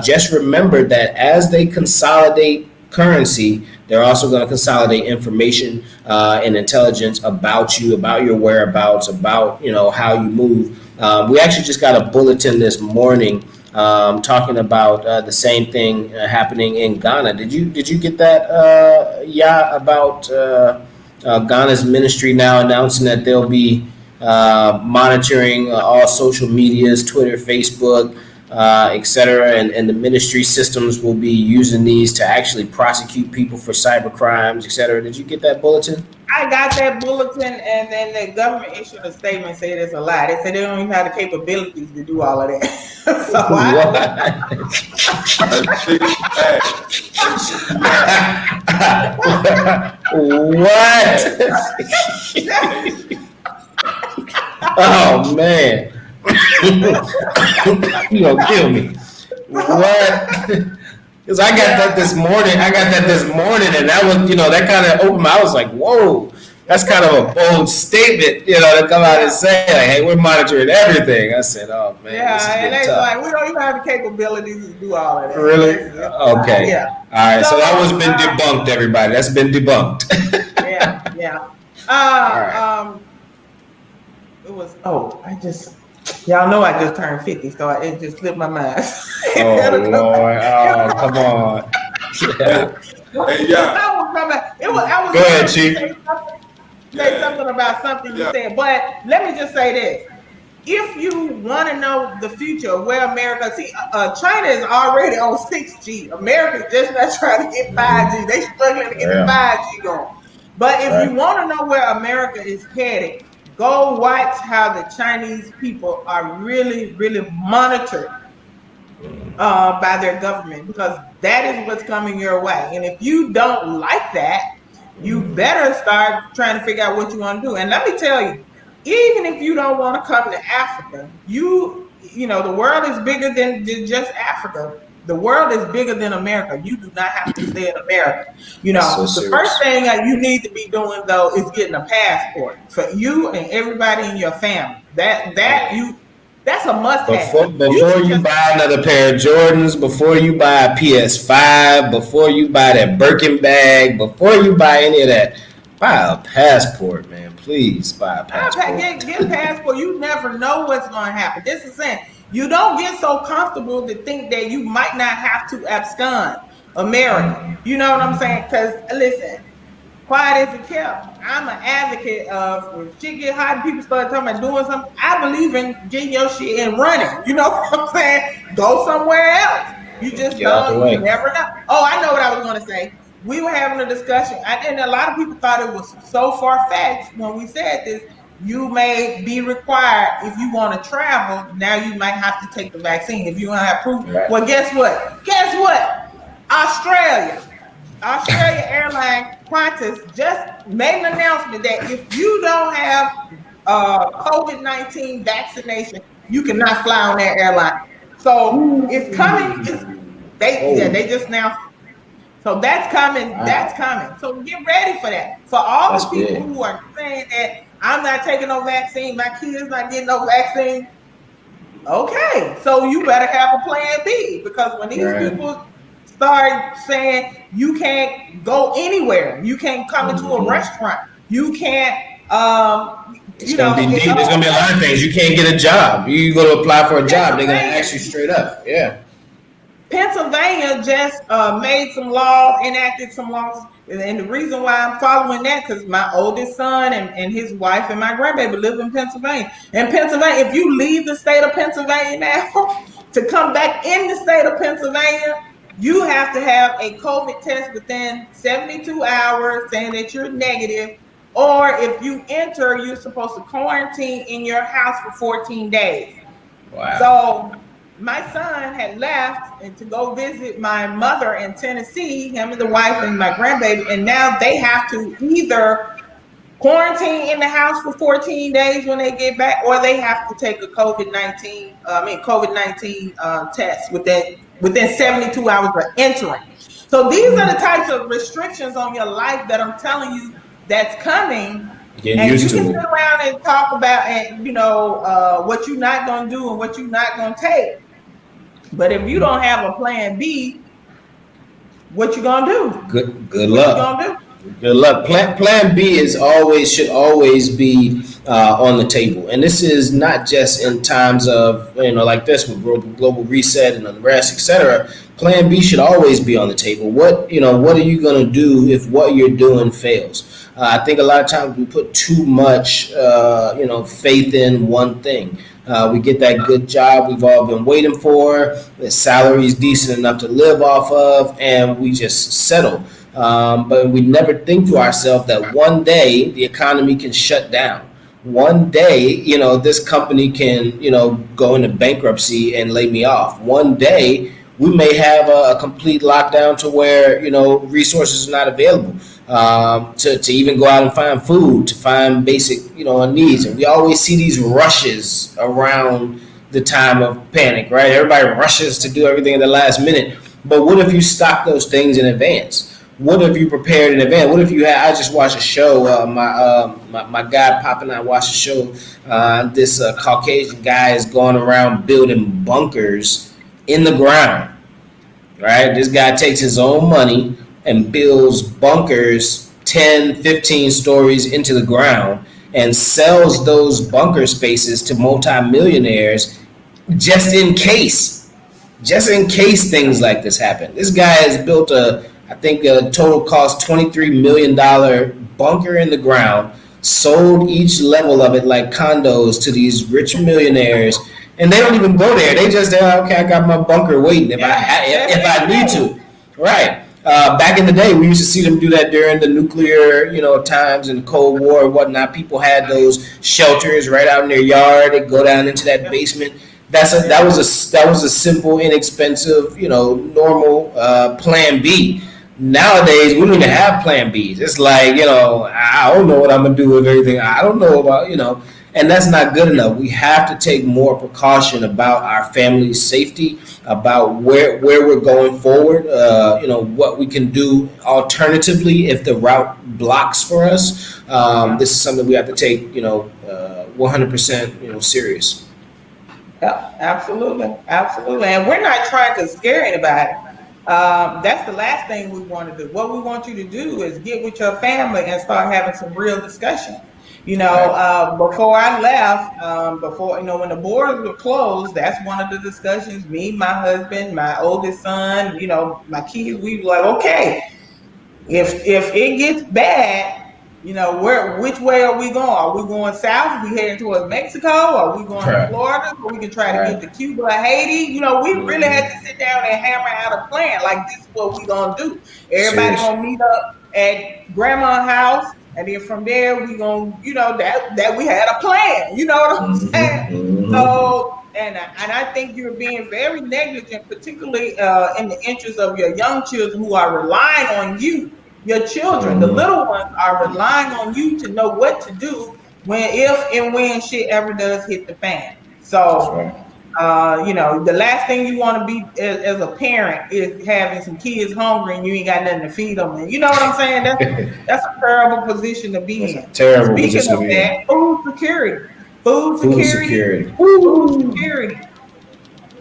just remember that as they consolidate currency, they're also going to consolidate information and intelligence about you, about your whereabouts, about how you move. We actually just got a bulletin this morning talking about the same thing happening in Ghana. Did you get that? About Ghana's ministry now announcing that they'll be monitoring all social medias, Twitter, Facebook, etc., and the ministry systems will be using these to actually prosecute people for cyber crimes, etc. Did you get that bulletin? I got that bulletin, and then the government issued a statement saying it's a lie. They said they don't even have the capabilities to do all of that. What? Oh man. You gonna kill me. What? Because I got that this morning. And that was, that kind of opened my, I was like, whoa, that's kind of a bold statement, to come out and say, like, hey, we're monitoring everything. I said, oh man. Yeah, and they like, we don't even have the capabilities to do all of that. Really? Okay. Yeah. All right. So that was been debunked, everybody. That's been debunked. Yeah. It was. Y'all know I just turned 50, so it just slipped my mind. Oh Lord! Oh, come on! Yeah. I was Go ahead, Chief. Say something about something you said, but let me just say this: if you want to know the future of where America, China is already on 6G. America's just not trying to get 5G. They struggling to get the 5G going. But if you want to know where America is headed, go watch how the Chinese people are really, really monitored by their government, because that is what's coming your way. And if you don't like that, you better start trying to figure out what you want to do. And let me tell you, even if you don't want to come to Africa, the world is bigger than just Africa. The world is bigger than America. You do not have to stay in America. The first thing you need to be doing, though, is getting a passport for you and everybody in your family. That's a must-have. Before you buy another pair of Jordans, before you buy a PS5, before you buy that Birkin bag, before you buy any of that, buy a passport, man. Please buy a passport. Get a passport. You never know what's going to happen. This is saying, you don't get so comfortable to think that you might not have to abscond America. You know what I'm saying? Because, listen, quiet as it kept. I'm an advocate of, when shit get hot and people start talking about doing something, I believe in getting your shit and running. You know what I'm saying? Go somewhere else. You just don't, you never know. Oh, I know what I was going to say. We were having a discussion, and a lot of people thought it was so far-fetched when we said this. You may be required, if you want to travel, now you might have to take the vaccine if you want to have proof. Right. Well, guess what? Australia Airline Qantas just made an announcement that if you don't have COVID-19 vaccination, you cannot fly on that airline. So it's coming. They just announced. So that's coming. Wow. That's coming. So get ready for that. For all the people who are saying that I'm not taking no vaccine, my kids not getting no vaccine. Okay, so you better have a plan B, because when these people start saying you can't go anywhere, you can't come into a restaurant, you can't. There's gonna be a lot of things. You can't get a job. You go to apply for a job, they're gonna ask you straight up. Yeah. Pennsylvania just made some laws, enacted some laws, and the reason why I'm following that because my oldest son and his wife and my grandbaby live in Pennsylvania. And Pennsylvania, if you leave the state of Pennsylvania now to come back in the state of Pennsylvania, you have to have a COVID test within 72 hours saying that you're negative. Or if you enter, you're supposed to quarantine in your house for 14 days. Wow. So my son had left and to go visit my mother in Tennessee, him and the wife and my grandbaby, and now they have to either quarantine in the house for 14 days when they get back, or they have to take a COVID-19 test within 72 hours of entering. So these are the types of restrictions on your life that I'm telling you that's coming. Getting And you used can to sit it. around and talk about, and what you're not gonna do and what you're not gonna take. But if you don't have a plan B, what you gonna do? Good What you luck. gonna do? Good luck. Plan B should always be on the table, and this is not just in times of like this with global reset and unrest, etc. Plan B should always be on the table. What are you going to do if what you're doing fails? I think a lot of times we put too much faith in one thing. We get that good job we've all been waiting for. The salary is decent enough to live off of, and we just settle. But we never think to ourselves that one day the economy can shut down. One day, this company can, go into bankruptcy and lay me off. One day, we may have a complete lockdown to where, resources are not available to even go out and find food, to find basic, needs. And we always see these rushes around the time of panic, right? Everybody rushes to do everything at the last minute. But what if you stock those things in advance? What if you prepared in advance? What if you had? I just watched a show. My guy Pop and I watched a show. This Caucasian guy is going around building bunkers in the ground. Right, this guy takes his own money and builds bunkers 10, 15 stories into the ground and sells those bunker spaces to multimillionaires just in case things like this happen. This guy has built I think a total cost $23 million bunker in the ground, sold each level of it like condos to these rich millionaires, and they don't even go there. They just say, okay, I got my bunker waiting if I need to. Right. Back in the day, we used to see them do that during the nuclear, times and the Cold War and whatnot. People had those shelters right out in their yard. They go down into that basement. That was a simple, inexpensive, normal plan B. Nowadays, we don't even have plan Bs. It's like, I don't know what I'm going to do with everything. I don't know about, and that's not good enough. We have to take more precaution about our family's safety, about where we're going forward, what we can do alternatively if the route blocks for us. This is something we have to take, 100%, serious. Yeah, absolutely, absolutely. And we're not trying to scare anybody. That's the last thing we want to do. What we want you to do is get with your family and start having some real discussion. Before I left, when the borders were closed, that's one of the discussions. Me, my husband, my oldest son, my kids. We were like, okay, if it gets bad, which way are we going? Are we going south? Are we heading towards Mexico? Are we going to Florida? So we can try to get to Cuba or Haiti? We really had to sit down and hammer out a plan. Like, this is what we're going to do. Everybody going to meet up at grandma's house. And then from there, we going to, that we had a plan. You know what I'm saying? Mm-hmm. So, and I think you're being very negligent, particularly in the interest of your young children who are relying on you. Your children, the little ones, are relying on you to know what to do when shit ever does hit the fan. So, the last thing you want to be as a parent is having some kids hungry and you ain't got nothing to feed them. And you know what I'm saying? That's a terrible position to be in. Terrible Speaking position of to be that, in. food security. Food security.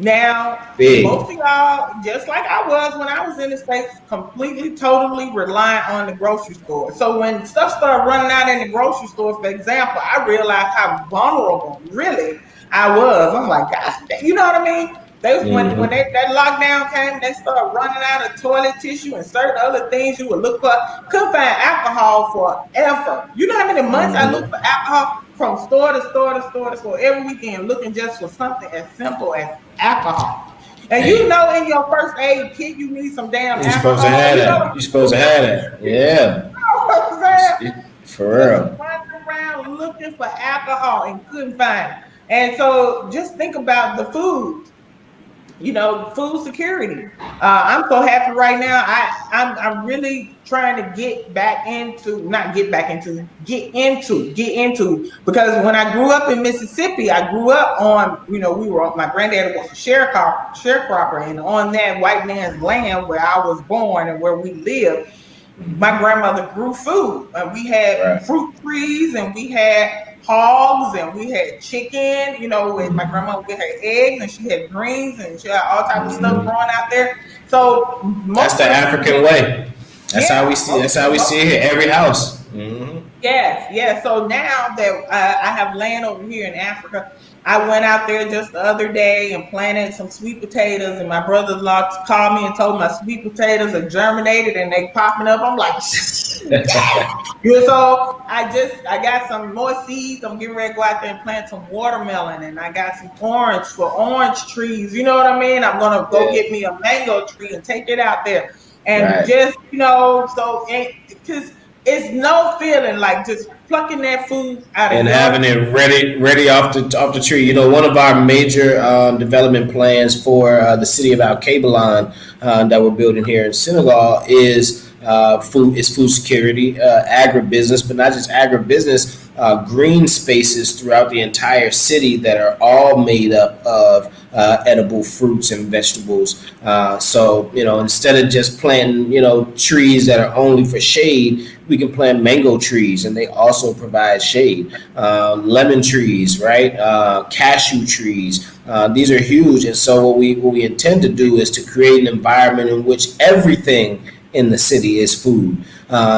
Now, most of y'all, just like I was when I was in the States, completely, totally reliant on the grocery store. So when stuff started running out in the grocery store, for example, I realized how vulnerable, really, I was. I'm like, gosh, you know what I mean? When that lockdown came, they started running out of toilet tissue and certain other things you would look for. Couldn't find alcohol forever. You know how many months I looked for alcohol from store to store to store to store every weekend, looking just for something as simple as alcohol. And you know, in your first aid kit, you need some damn You're alcohol. supposed to have that. You're supposed to have that. Yeah. You know what I'm saying? For real. Just running around looking for alcohol and couldn't find it. And so just think about the food. You know, food security. I'm so happy right now. I'm really trying to get into because when I grew up in Mississippi, I grew up on, my granddad was a sharecropper, and on that white man's land where I was born and where we lived, my grandmother grew food. We had fruit trees, and we had hogs, and we had chicken. With my grandma, we had eggs, and she had greens, and she had all types of stuff growing out there. So that's the African way. That's how we see. That's how we see it here. Every house. Mm-hmm. Yes. So now that I have land over here in Africa, I went out there just the other day and planted some sweet potatoes, and my brother-in-law called me and told me my sweet potatoes are germinated and they popping up. I'm like, yes. So I got some more seeds. I'm getting ready to go out there and plant some watermelon, and I got some orange trees. You know what I mean? I'm gonna go get me a mango tree and take it out there, and just because it's no feeling like just plucking that food out of and having it ready off the tree. One of our major development plans for the city of Al Kabalan that we're building here in Senegal is food security, agribusiness, but not just agribusiness, green spaces throughout the entire city that are all made up of edible fruits and vegetables. So instead of just planting trees that are only for shade, we can plant mango trees, and they also provide shade. Lemon trees, right? Cashew trees. These are huge, and so what we intend to do is to create an environment in which everything in the city is food.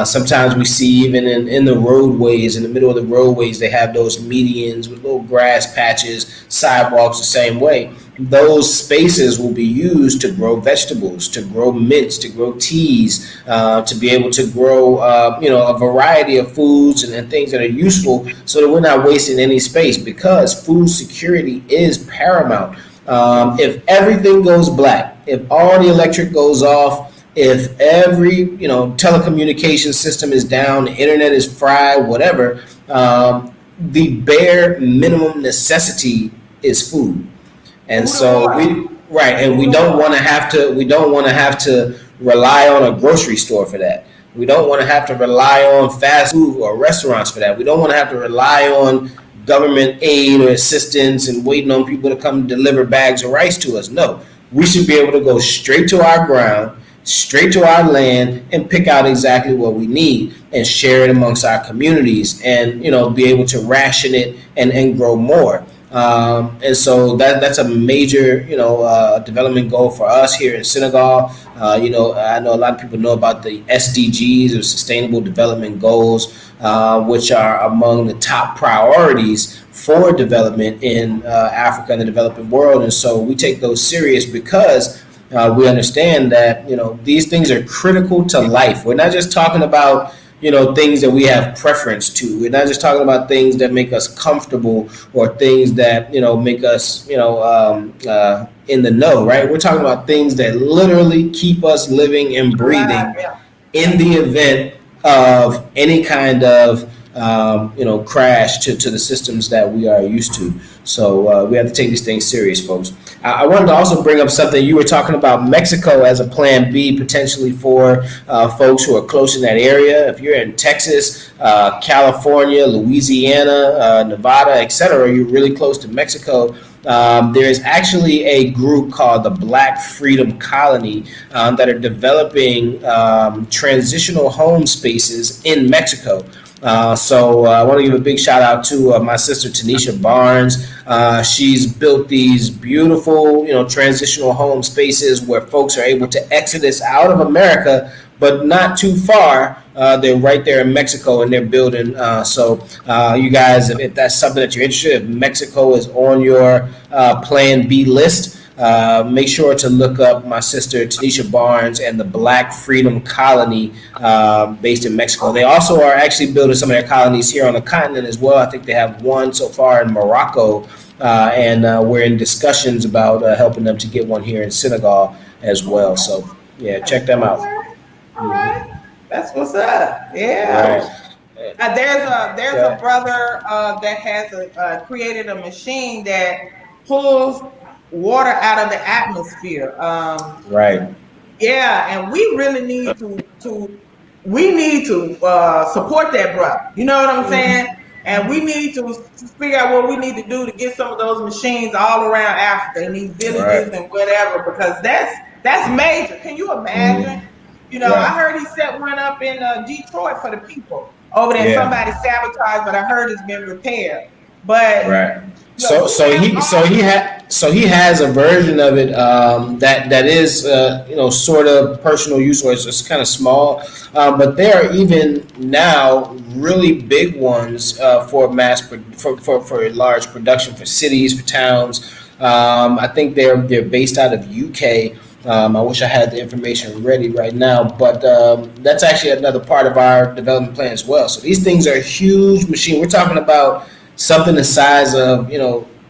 Sometimes we see even in the roadways, in the middle of the roadways, they have those medians with little grass patches, sidewalks the same way. Those spaces will be used to grow vegetables, to grow mints, to grow teas, to be able to grow, a variety of foods and things that are useful, so that we're not wasting any space, because food security is paramount. If everything goes black, if all the electric goes off, if every telecommunication system is down, the internet is fried, whatever, the bare minimum necessity is food. And so we don't want to have to rely on a grocery store for that. We don't want to have to rely on fast food or restaurants for that. We don't want to have to rely on government aid or assistance and waiting on people to come deliver bags of rice to us. No, we should be able to go straight to our ground, straight to our land, and pick out exactly what we need and share it amongst our communities, and be able to ration it and grow more. And so that's a major development goal for us here in Senegal. I know a lot of people know about the SDGs, or Sustainable Development Goals, which are among the top priorities for development in Africa and the developing world. And so we take those serious because we understand that these things are critical to life. We're not just talking about things that we have preference to. We're not just talking about things that make us comfortable or things that make us in the know, right? We're talking about things that literally keep us living and breathing in the event of any kind of crash to the systems that we are used to. So we have to take these things serious, folks. I wanted to also bring up something. You were talking about Mexico as a plan B potentially for folks who are close in that area. If you're in Texas, California, Louisiana, Nevada, etc., you're really close to Mexico. There is actually a group called the Black Freedom Colony that are developing transitional home spaces in Mexico. So I want to give a big shout out to my sister Tanisha Barnes. She's built these beautiful, transitional home spaces where folks are able to exodus out of America, but not too far. They're right there in Mexico, and they're building. So you guys, if that's something that you're interested in, if Mexico is on your Plan B list, make sure to look up my sister Tanisha Barnes and the Black Freedom Colony based in Mexico. They also are actually building some of their colonies here on the continent as well. I think they have one so far in Morocco, and we're in discussions about helping them to get one here in Senegal as well. So yeah, check them out. All right. That's what's up. Yeah. Right. There's a brother that has created a machine that pulls water out of the atmosphere. Right. Yeah, and we really need to support that brother. You know what I'm saying? And we need to figure out what we need to do to get some of those machines all around Africa in these villages and whatever, because that's major. Can you imagine? You know, I heard he set one up in Detroit for the people over there. Somebody sabotaged, but I heard it's been repaired. But so he has a version of it that is sort of personal use, or it's just kind of small. But there are even now really big ones for for large production for cities, for towns. I think they're based out of UK. I wish I had the information ready right now, but that's actually another part of our development plan as well. So these things are a huge machine. We're talking about something the size of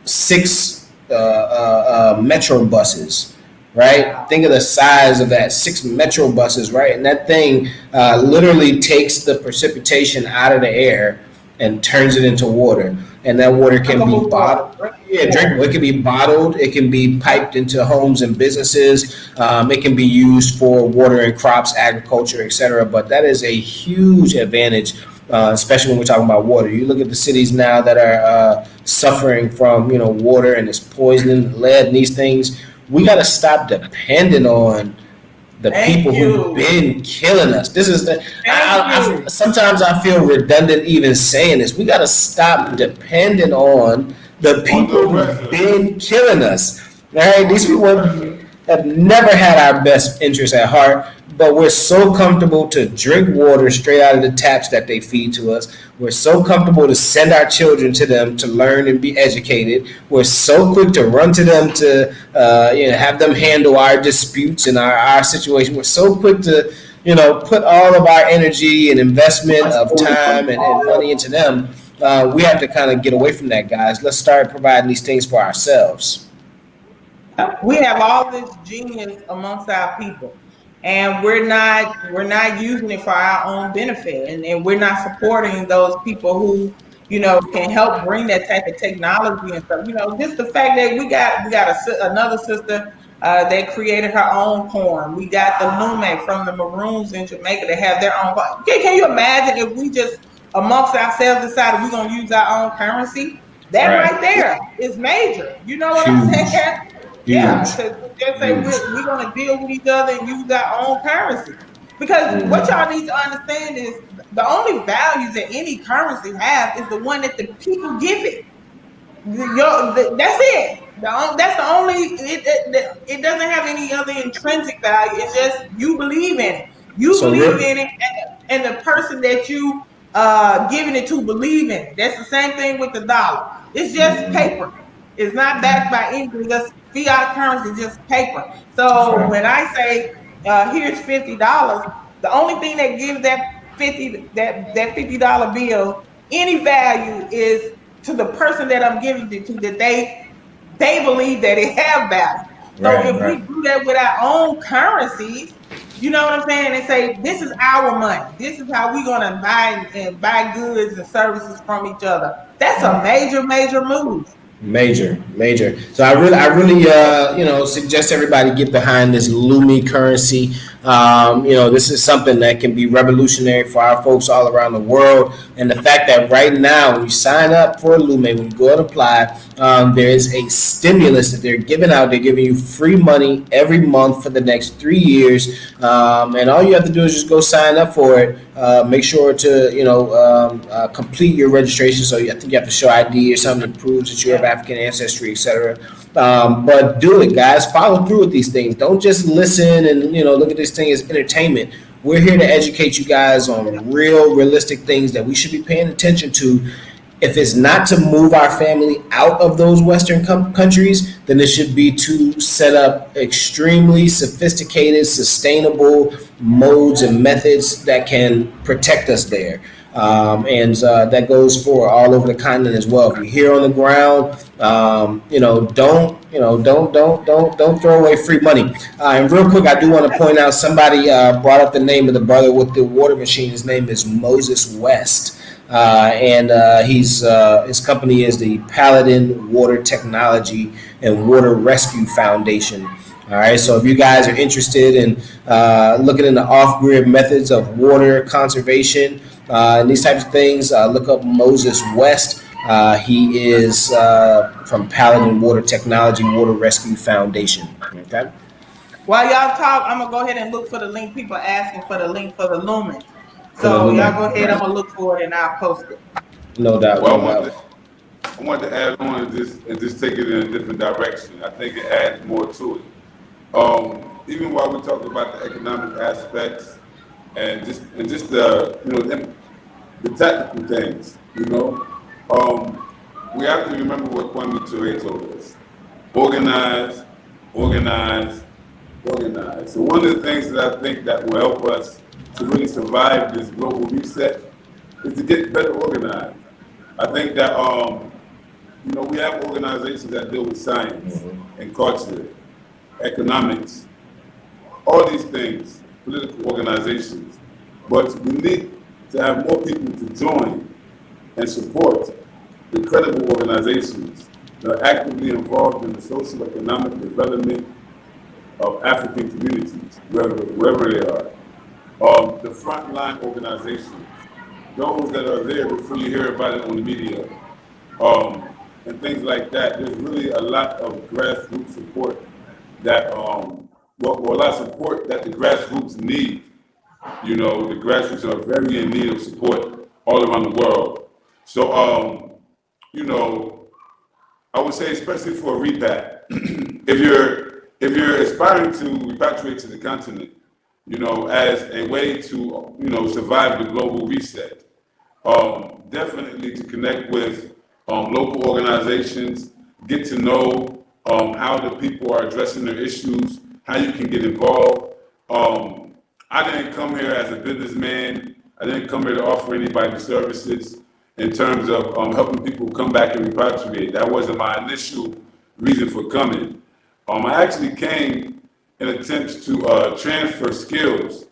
6 metro buses, right? Think of the size of that, 6 metro buses, right? And that thing literally takes the precipitation out of the air and turns it into water. And that water can be bottled. Yeah, drinkable. It can be bottled. It can be piped into homes and businesses. It can be used for watering crops, agriculture, etc. But that is a huge advantage, especially when we're talking about water. You look at the cities now that are suffering from water and it's poisoning, lead, and these things. We got to stop depending on the people who've been killing us. This is sometimes I feel redundant even saying this. We got to stop depending on the people who've been killing us. All right, these people have never had our best interests at heart, but we're so comfortable to drink water straight out of the taps that they feed to us. We're so comfortable to send our children to them to learn and be educated. We're so quick to run to them to have them handle our disputes and our situation. We're so quick to put all of our energy and investment of time and money into them. We have to kind of get away from that, guys. Let's start providing these things for ourselves. We have all this genius amongst our people, and we're not using it for our own benefit, and we're not supporting those people who can help bring that type of technology and stuff. Just the fact that we got another sister that created her own corn. We got the Lume from the Maroons in Jamaica that have their own. Can you imagine if we just amongst ourselves decided we're gonna use our own currency? That right there is major. You know what I'm saying? Yeah, to just say we're going to deal with each other and use our own currency. Because what y'all need to understand is the only value that any currency has is the one that the people give it. That's it. That's the only. It doesn't have any other intrinsic value. It's just you believe in it. You believe in it, and the person that you giving it to believe in it. That's the same thing with the dollar. It's just paper. It's not backed by anything. Just fiat currency, just paper. So when I say here's $50, the only thing that gives that $50 bill any value is to the person that I'm giving it to, that they believe that it have value. So if we do that with our own currencies, you know what I'm saying, and say this is our money, this is how we're gonna buy goods and services from each other. That's a major move. Major. So I really, suggest everybody get behind this Lumi currency. This is something that can be revolutionary for our folks all around the world. And the fact that right now, when you sign up for Lume, when you go and apply, there is a stimulus that they're giving out. They're giving you free money every month for the next 3 years. And all you have to do is just go sign up for it. Make sure to, complete your registration. So I think you have to show ID or something that proves that you have African ancestry, etc. But do it, guys. Follow through with these things. Don't just listen and look at this thing as entertainment. We're here to educate you guys on realistic things that we should be paying attention to If it's not to move our family out of those Western countries, then it should be to set up extremely sophisticated, sustainable modes and methods that can protect us there. And that goes for all over the continent as well. If you're here on the ground, don't throw away free money. And real quick, I do want to point out somebody brought up the name of the brother with the water machine. His name is Moses West. And his company is the Paladin Water Technology and Water Rescue Foundation. All right, so if you guys are interested in looking into off-grid methods of water conservation and these types of things, look up Moses West. He is from Paladin Water Technology Water Rescue Foundation. Okay. While y'all talk, I'm gonna go ahead and look for the link. People are asking for the link for the Lumen. For the So Lumen, y'all go ahead. right. I'm gonna look for it and I'll post it. No doubt. Well, No doubt. I want to add on and just take it in a different direction. I think it adds more to it. Even while we talk about the economic aspects and just the the tactical things, we have to remember what Kwame Ture told us: organize, organize, organize. So one of the things that I think that will help us to really survive this global reset is to get better organized. I think that we have organizations that deal with science and culture, economics, all these things, political organizations. But we need to have more people to join and support the credible organizations that are actively involved in the social economic development of African communities, wherever they are. The frontline organizations, those that are there before you hear about it on the media, and things like that. There's really a lot of grassroots support that, a lot of support that the grassroots need. The grassroots are very in need of support all around the world. So, I would say, especially for a repat, if you're aspiring to repatriate to the continent, as a way to, survive the global reset, definitely to connect with local organizations, get to know how the people are addressing their issues, how you can get involved. I didn't come here as a businessman. I didn't come here to offer anybody services in terms of helping people come back and repatriate. That wasn't my initial reason for coming. I actually came in attempts to transfer skills,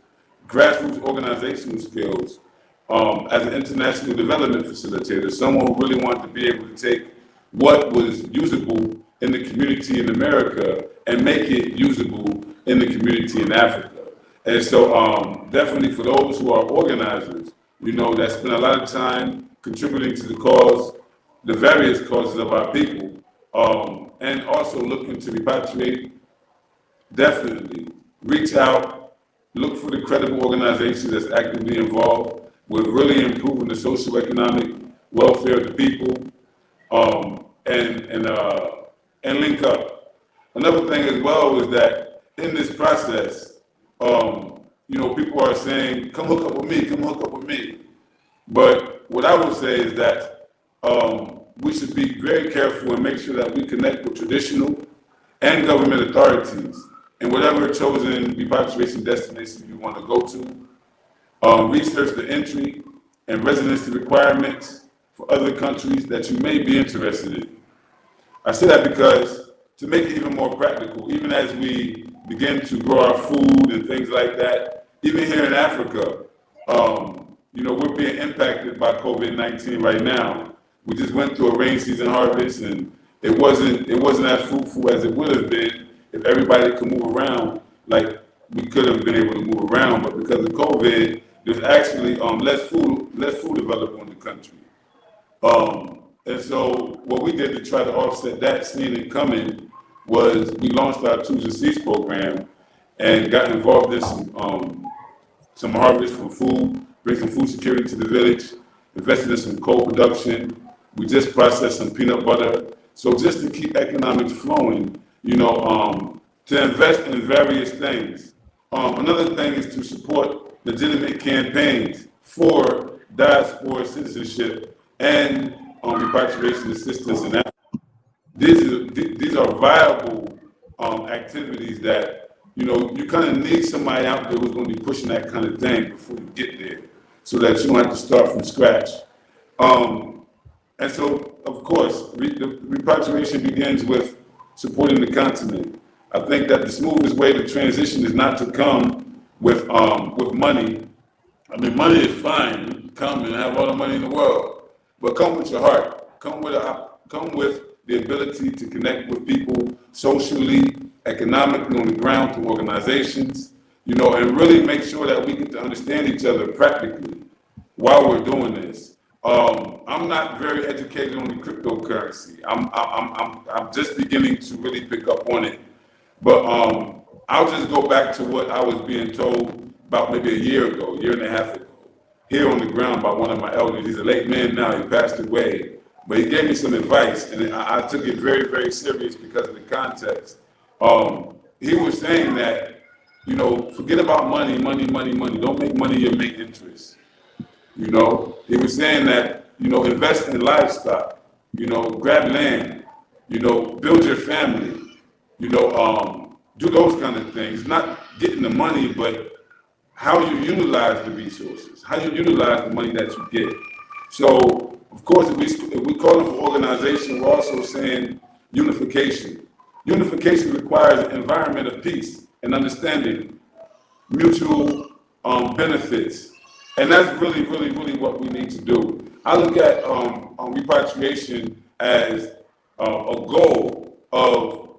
grassroots organizational skills, as an international development facilitator, someone who really wanted to be able to take what was usable in the community in America and make it usable in the community in Africa. And so definitely for those who are organizers, that spend a lot of time contributing to the various causes of our people, and also looking to repatriate, definitely reach out, look for the credible organizations that's actively involved with really improving the social economic welfare of the people, and link up. Another thing as well is that in this process, people are saying, come hook up with me, come hook up with me. But what I would say is that we should be very careful and make sure that we connect with traditional and government authorities in whatever chosen repatriation destination you want to go to. Research the entry and residency requirements for other countries that you may be interested in. I say that because to make it even more practical, even as we begin to grow our food and things like that, even here in Africa, we're being impacted by COVID-19 right now. We just went through a rain season harvest, and it wasn't as fruitful as it would have been if everybody could move around like we could have been able to move around. But because of COVID, there's actually less food available in the country. And so what we did to try to offset that, seeing it coming, was we launched our Twos and Seeds program and got involved in some harvest for food, bring some food security to the village, invested in some coal production. We just processed some peanut butter. So just to keep economics flowing, to invest in various things. Another thing is to support legitimate campaigns for diaspora citizenship and repatriation assistance and that. These are viable activities that, you know, you kind of need somebody out there who's going to be pushing that kind of thing before you get there, so that you don't have to start from scratch. And so, of course, the repatriation begins with supporting the continent. I think that the smoothest way to transition is not to come with money. I mean, money is fine. You can come and have all the money in the world, but come with your heart. Come with the ability to connect with people socially, economically, on the ground through organizations, you know, and really make sure that we get to understand each other practically while we're doing this. I'm not very educated on the cryptocurrency. I'm just beginning to really pick up on it. But I'll just go back to what I was being told about maybe a year and a half ago, here on the ground by one of my elders. He's a late man now, he passed away. But he gave me some advice, and I took it very, very serious because of the context. He was saying that, you know, forget about money. Don't make money your main interest. You know, he was saying that, you know, invest in livestock, you know, grab land, you know, build your family, you know, do those kind of things. Not getting the money, but how you utilize the resources, how you utilize the money that you get. So, of course, if we call it for organization, we're also saying unification. Unification requires an environment of peace and understanding, mutual benefits. And that's really, really, really what we need to do. I look at repatriation as a goal of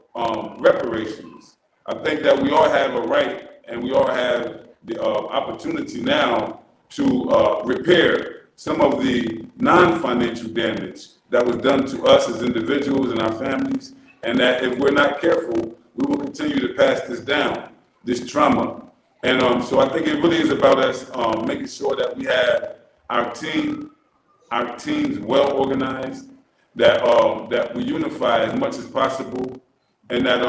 reparations. I think that we all have a right and we all have the opportunity now to repair some of the non-financial damage that was done to us as individuals and our families, and that if we're not careful, we will continue to pass this down, this trauma. And so I think it really is about us making sure that we have our teams well organized, that we unify as much as possible, and that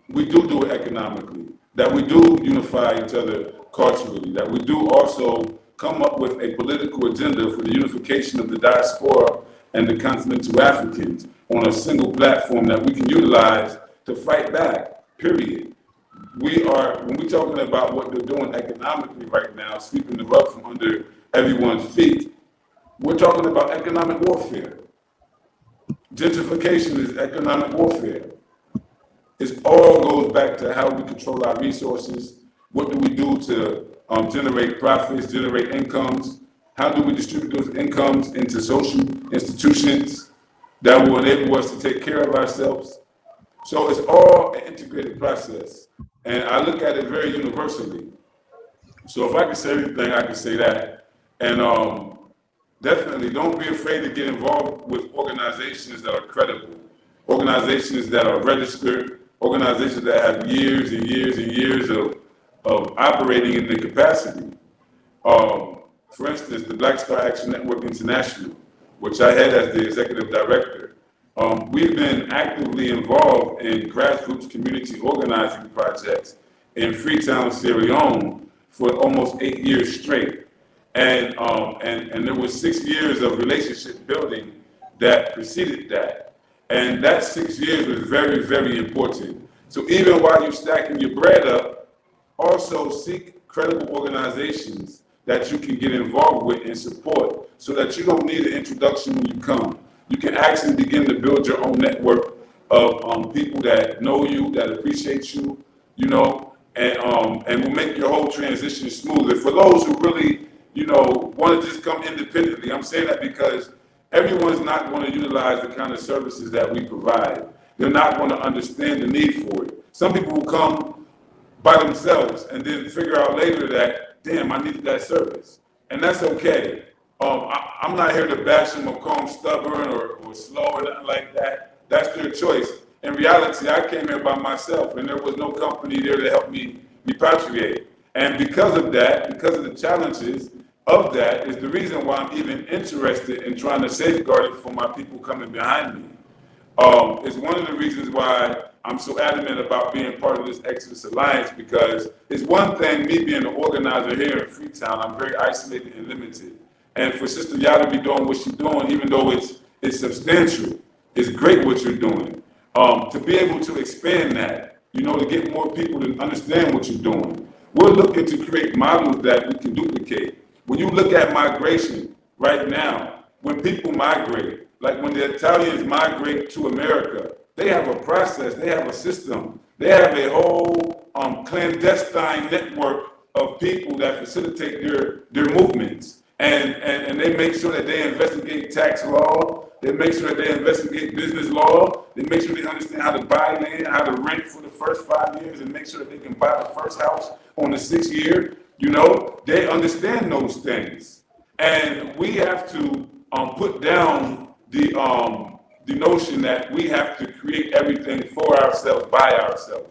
we do it economically, that we do unify each other culturally, that we do also come up with a political agenda for the unification of the diaspora and the continental Africans on a single platform that we can utilize to fight back, period. When we're talking about what they're doing economically right now, sweeping the rug from under everyone's feet, we're talking about economic warfare. Gentrification is economic warfare. It all goes back to how we control our resources. What do we do to generate profits, generate incomes? How do we distribute those incomes into social institutions that will enable us to take care of ourselves? So it's all an integrated process. And I look at it very universally. So if I could say anything, I could say that. And definitely don't be afraid to get involved with organizations that are credible, organizations that are registered, organizations that have years and years and years of operating in the capacity. For instance, the Black Star Action Network International, which I had as the executive director, we've been actively involved in grassroots community organizing projects in Freetown, Sierra Leone for almost 8 years straight. And there was 6 years of relationship building that preceded that. And that 6 years was very, very important. So even while you're stacking your bread up, also seek credible organizations that you can get involved with and support so that you don't need an introduction when you come. You can actually begin to build your own network of people that know you, that appreciate you, you know, and will make your whole transition smoother. For those who really, you know, want to just come independently, I'm saying that because everyone's not going to utilize the kind of services that we provide. They're not going to understand the need for it. Some people will come by themselves and then figure out later that, damn, I needed that service. And that's okay. I'm not here to bash them or call them stubborn or slow or nothing like that. That's their choice. In reality, I came here by myself and there was no company there to help me repatriate. And because of that, because of the challenges of that, is the reason why I'm even interested in trying to safeguard it for my people coming behind me. It's one of the reasons why I'm so adamant about being part of this Exodus Alliance, because it's one thing, me being an organizer here in Freetown, I'm very isolated and limited. And for Sister Yah to be doing what she's doing, even though it's It's substantial. It's great what you're doing. To be able to expand that, to get more people to understand what you're doing. We're looking to create models that we can duplicate. When you look at migration right now, when people migrate, like when the Italians migrate to America, they have a process, they have a system, they have a whole clandestine network of people that facilitate their movements. And they make sure that they investigate tax law, they make sure that they investigate business law, they make sure they understand how to buy land, how to rent for the first 5 years, and make sure that they can buy the first house on the 6th year. They understand those things. And we have to put down the notion that we have to create everything for ourselves, by ourselves.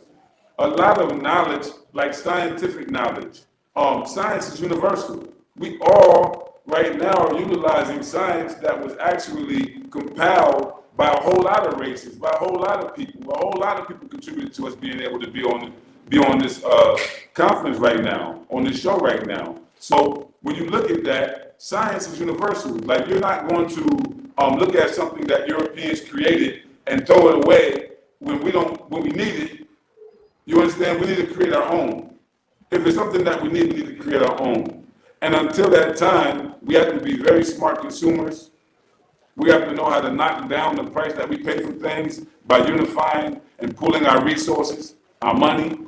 A lot of knowledge, like scientific knowledge, science is universal. We all right now are utilizing science that was actually compiled by a whole lot of races, by a whole lot of people. A whole lot of people contributed to us being able to be on this conference right now, on this show right now. So when you look at that, science is universal. Like, you're not going to look at something that Europeans created and throw it away when we need it. You understand? We need to create our own. If it's something that we need to create our own. And until that time, we have to be very smart consumers. We have to know how to knock down the price that we pay for things by unifying and pooling our resources, our money,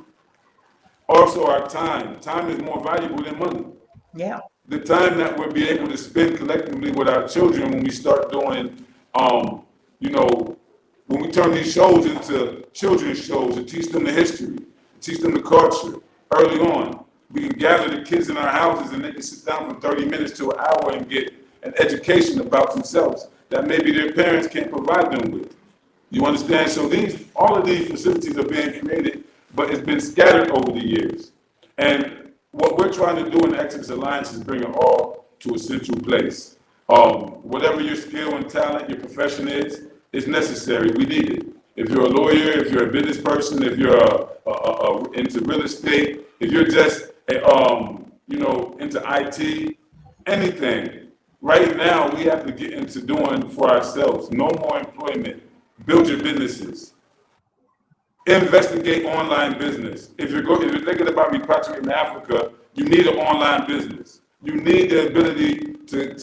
also our time. Time is more valuable than money. Yeah. The time that we'll be able to spend collectively with our children when we start doing, when we turn these shows into children's shows and teach them the history, teach them the culture early on. We can gather the kids in our houses and they can sit down for 30 minutes to an hour and get an education about themselves that maybe their parents can't provide them with. You understand? So all of these facilities are being created, but it's been scattered over the years. And what we're trying to do in the Exodus Alliance is bring it all to a central place. Whatever your skill and talent, your profession is, it's necessary. We need it. If you're a lawyer, if you're a business person, if you're into real estate, if you're just into IT, anything. Right now, we have to get into doing for ourselves. No more employment. Build your businesses. Investigate online business. If you're thinking about repatriating Africa, you need an online business. You need the ability to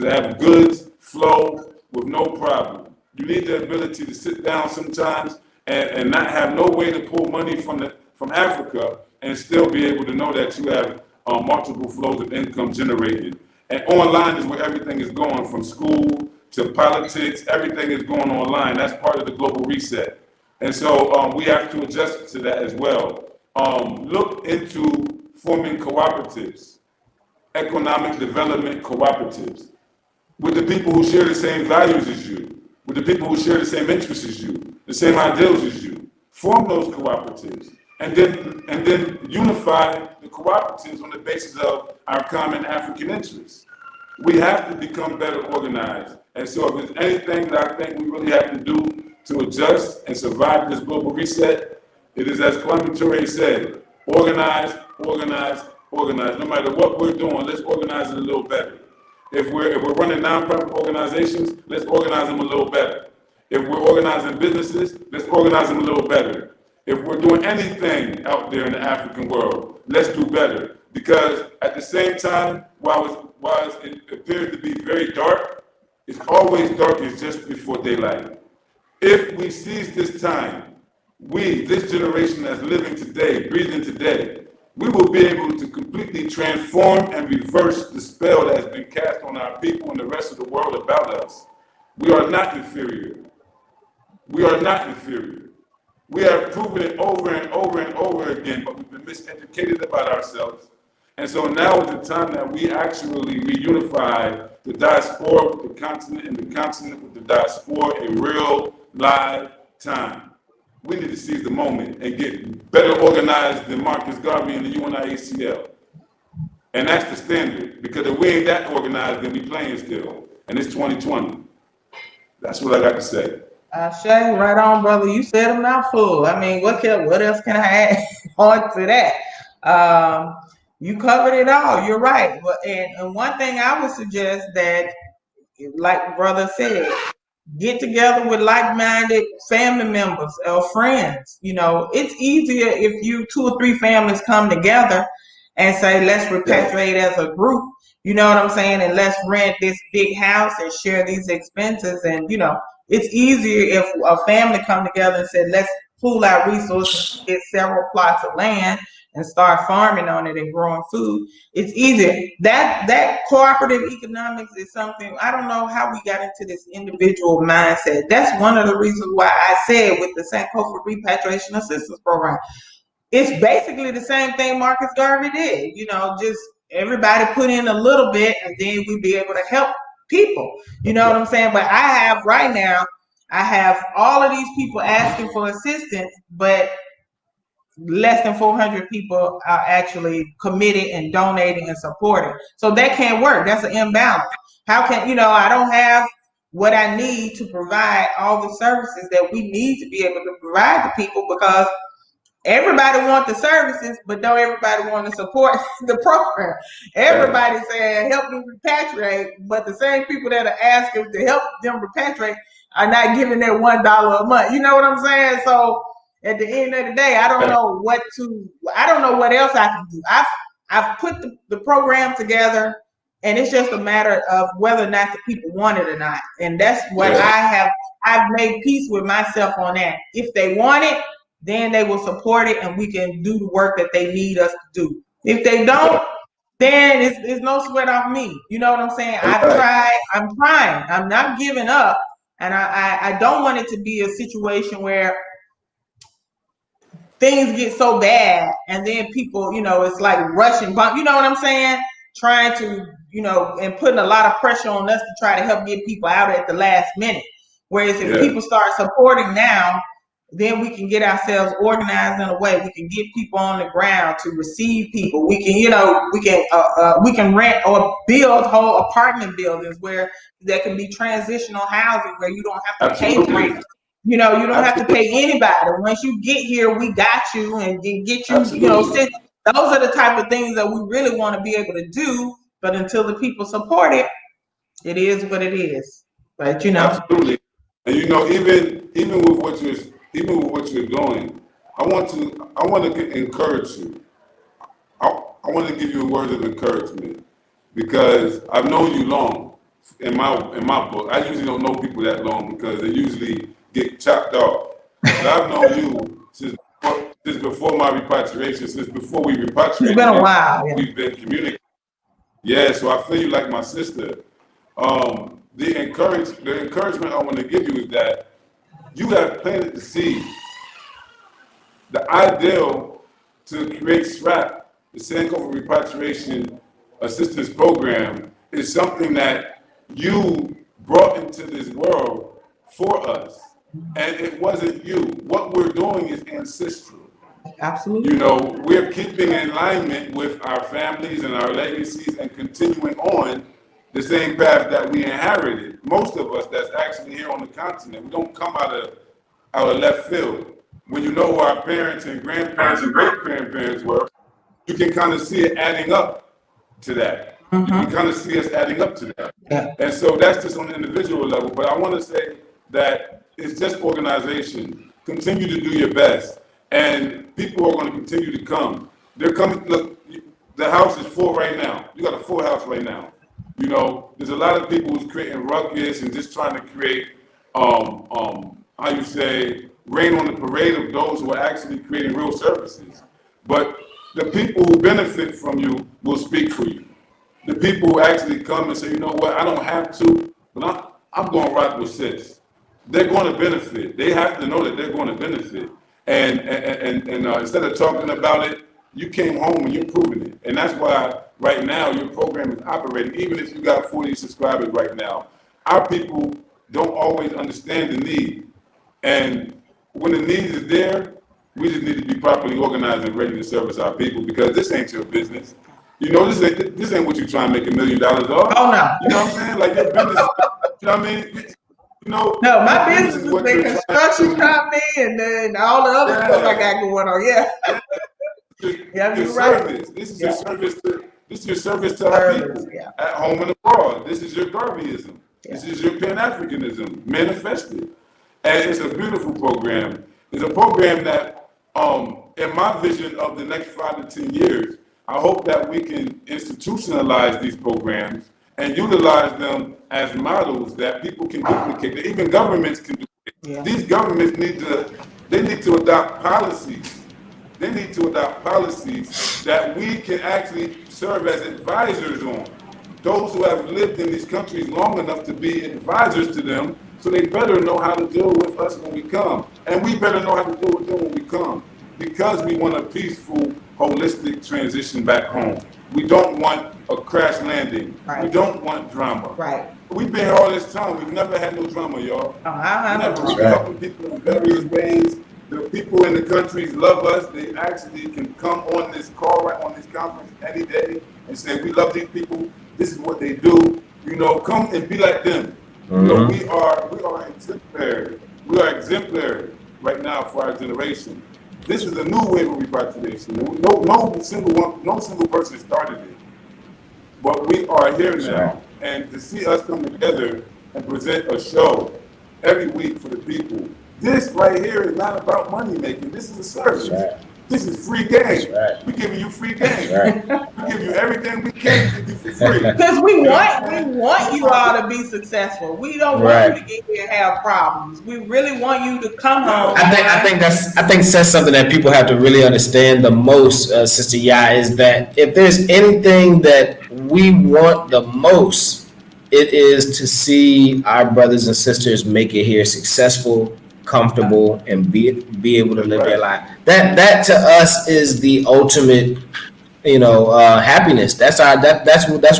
have goods flow with no problem. You need the ability to sit down sometimes and not have no way to pull money from Africa and still be able to know that you have multiple flows of income generated. And online is where everything is going, from school to politics. Everything is going online. That's part of the global reset. And so we have to adjust to that as well. Look into forming cooperatives, economic development cooperatives, with the people who share the same values as you, with the people who share the same interests as you, the same ideals as you. Form those cooperatives, and then unify the cooperatives on the basis of our common African interests. We have to become better organized. And so if there's anything that I think we really have to do to adjust and survive this global reset, it is, as Kwame Ture said, organize, organize, organize. No matter what we're doing, let's organize it a little better. If we're running nonprofit organizations, let's organize them a little better. If we're organizing businesses, let's organize them a little better. If we're doing anything out there in the African world, let's do better. Because at the same time, while it appears to be very dark, it's always darkest just before daylight. If we seize this time, this generation that's living today, breathing today, we will be able to completely transform and reverse the spell that has been cast on our people and the rest of the world about us. We are not inferior. We are not inferior. We have proven it over and over and over again, but we've been miseducated about ourselves. And so now is the time that we actually reunify the diaspora with the continent and the continent with the diaspora in real live time. We need to seize the moment and get better organized than Marcus Garvey and the UNIACL. And that's the standard, because if we ain't that organized, then we playing still. And it's 2020. That's what I got to say. Shay, right on, brother. You said a mouthful. I mean, what else can I add on to that? You covered it all. You're right. And one thing I would suggest that, like brother said, get together with like-minded family members or friends. You know, it's easier if you 2 or 3 families come together and say, let's repatriate as a group. You know what I'm saying? And let's rent this big house and share these expenses. And, you know, it's easier if a family come together and said, let's pool our resources, get several plots of land and start farming on it and growing food. It's easier. That cooperative economics is something, I don't know how we got into this individual mindset. That's one of the reasons why I said with the Sankofa Repatriation Assistance Program, it's basically the same thing Marcus Garvey did. You know, just everybody put in a little bit and then we'd be able to help people. You know what I'm saying? But right now, I have all of these people asking for assistance, but less than 400 people are actually committed and donating and supporting. So that can't work. That's an imbalance. How can, you know, I don't have what I need to provide all the services that we need to be able to provide to people, because everybody wants the services, but don't everybody want to support the program. Everybody's saying help them repatriate, but the same people that are asking to help them repatriate are not giving that $1 a month. You know what I'm saying? So at the end of the day, I don't know what else I can do. I've put the program together, and it's just a matter of whether or not the people want it or not. And that's what I've made peace with myself on that. If they want it, then they will support it and we can do the work that they need us to do. If they don't, then it's no sweat off me. You know what I'm saying? I've tried, I'm trying, I'm not giving up. And I don't want it to be a situation where things get so bad and then people, you know, it's like rushing, you know what I'm saying? Trying to, you know, and putting a lot of pressure on us to try to help get people out at the last minute. Whereas if people start supporting now, then we can get ourselves organized in a way. We can get people on the ground to receive people. We can, you know, we can rent or build whole apartment buildings where there can be transitional housing where you don't have to pay rent. You know, you don't have to pay anybody. Once you get here, we got you and get you, you know, those are the type of things that we really want to be able to do. But until the people support it, it is what it is. But, you know. Absolutely. And, you know, even with what you're doing, I want to encourage you. I want to give you a word of encouragement, because I've known you long. In my book, I usually don't know people that long because they usually get chopped off. But I've known you since before my repatriation, since before we repatriated. It's been a while. Yeah. We've been communicating. Yeah, so I feel you like my sister. The encouragement I want to give you is that you have planted the seed. The ideal to create SRAP, the Sankofa Repatriation Assistance Program, is something that you brought into this world for us. And it wasn't you. What we're doing is ancestral. Absolutely. You know, we're keeping in alignment with our families and our legacies and continuing on the same path that we inherited. Most of us that's actually here on the continent, we don't come out of left field. When you know who our parents and grandparents and great-grandparents were, you can kind of see it adding up to that. You can kind of see us adding up to that. Yeah. And so that's just on an individual level. But I want to say that it's just organization. Continue to do your best. And people are going to continue to come. They're coming. Look, the house is full right now. You got a full house right now. You know, there's a lot of people who's creating ruckus and just trying to create, how you say, rain on the parade of those who are actually creating real services. But the people who benefit from you will speak for you. The people who actually come and say, you know what, I don't have to, but I'm going to rock with Sis. They're going to benefit. They have to know that they're going to benefit. And instead of talking about it, you came home and you're proving it. And that's why right now your program is operating. Even if you got 40 subscribers right now, our people don't always understand the need. And when the need is there, we just need to be properly organized and ready to service our people, because this ain't your business. You know, this ain't what you're trying to make $1 million off. Oh, no. You know what I'm saying? Like your business, you know what I mean? You know, no, my business is the construction company and then all the other stuff I got going on. Yeah. You're right. This is your service to our people at home and abroad. This is your Garveyism. This is your Pan-Africanism manifested. And it's a beautiful program. It's a program that, in my vision of the next 5 to 10 years, I hope that we can institutionalize these programs and utilize them as models that people can duplicate, that even governments can duplicate. Yeah. These governments need to adopt policies. They need to adopt policies that we can actually serve as advisors on. Those who have lived in these countries long enough to be advisors to them, so they better know how to deal with us when we come. And we better know how to deal with them when we come. Because we want a peaceful, holistic transition back home. We don't want a crash landing. Right. We don't want drama. Right. We've been here all this time. We've never had no drama, y'all. Never. We're helping people in various ways. The people in the countries love us. They actually can come on this call, right on this conference any day and say, we love these people. This is what they do. You know, come and be like them. You know, we are exemplary. We are exemplary right now for our generation. This is a new wave of repatriation. No single person started it. But we are here now. And to see us come together and present a show every week for the people. This right here is not about money making. This is a service. This is free game. We're giving you free game. We give you everything we can to do for free. Because we want you all to be successful. We don't want you to get here and have problems. We really want you to come home. I think that's something that people have to really understand the most, Sister Ya, is that if there's anything that we want the most, it is to see our brothers and sisters make it here successful, comfortable, and be able to live their life. That to us is the ultimate, happiness. That's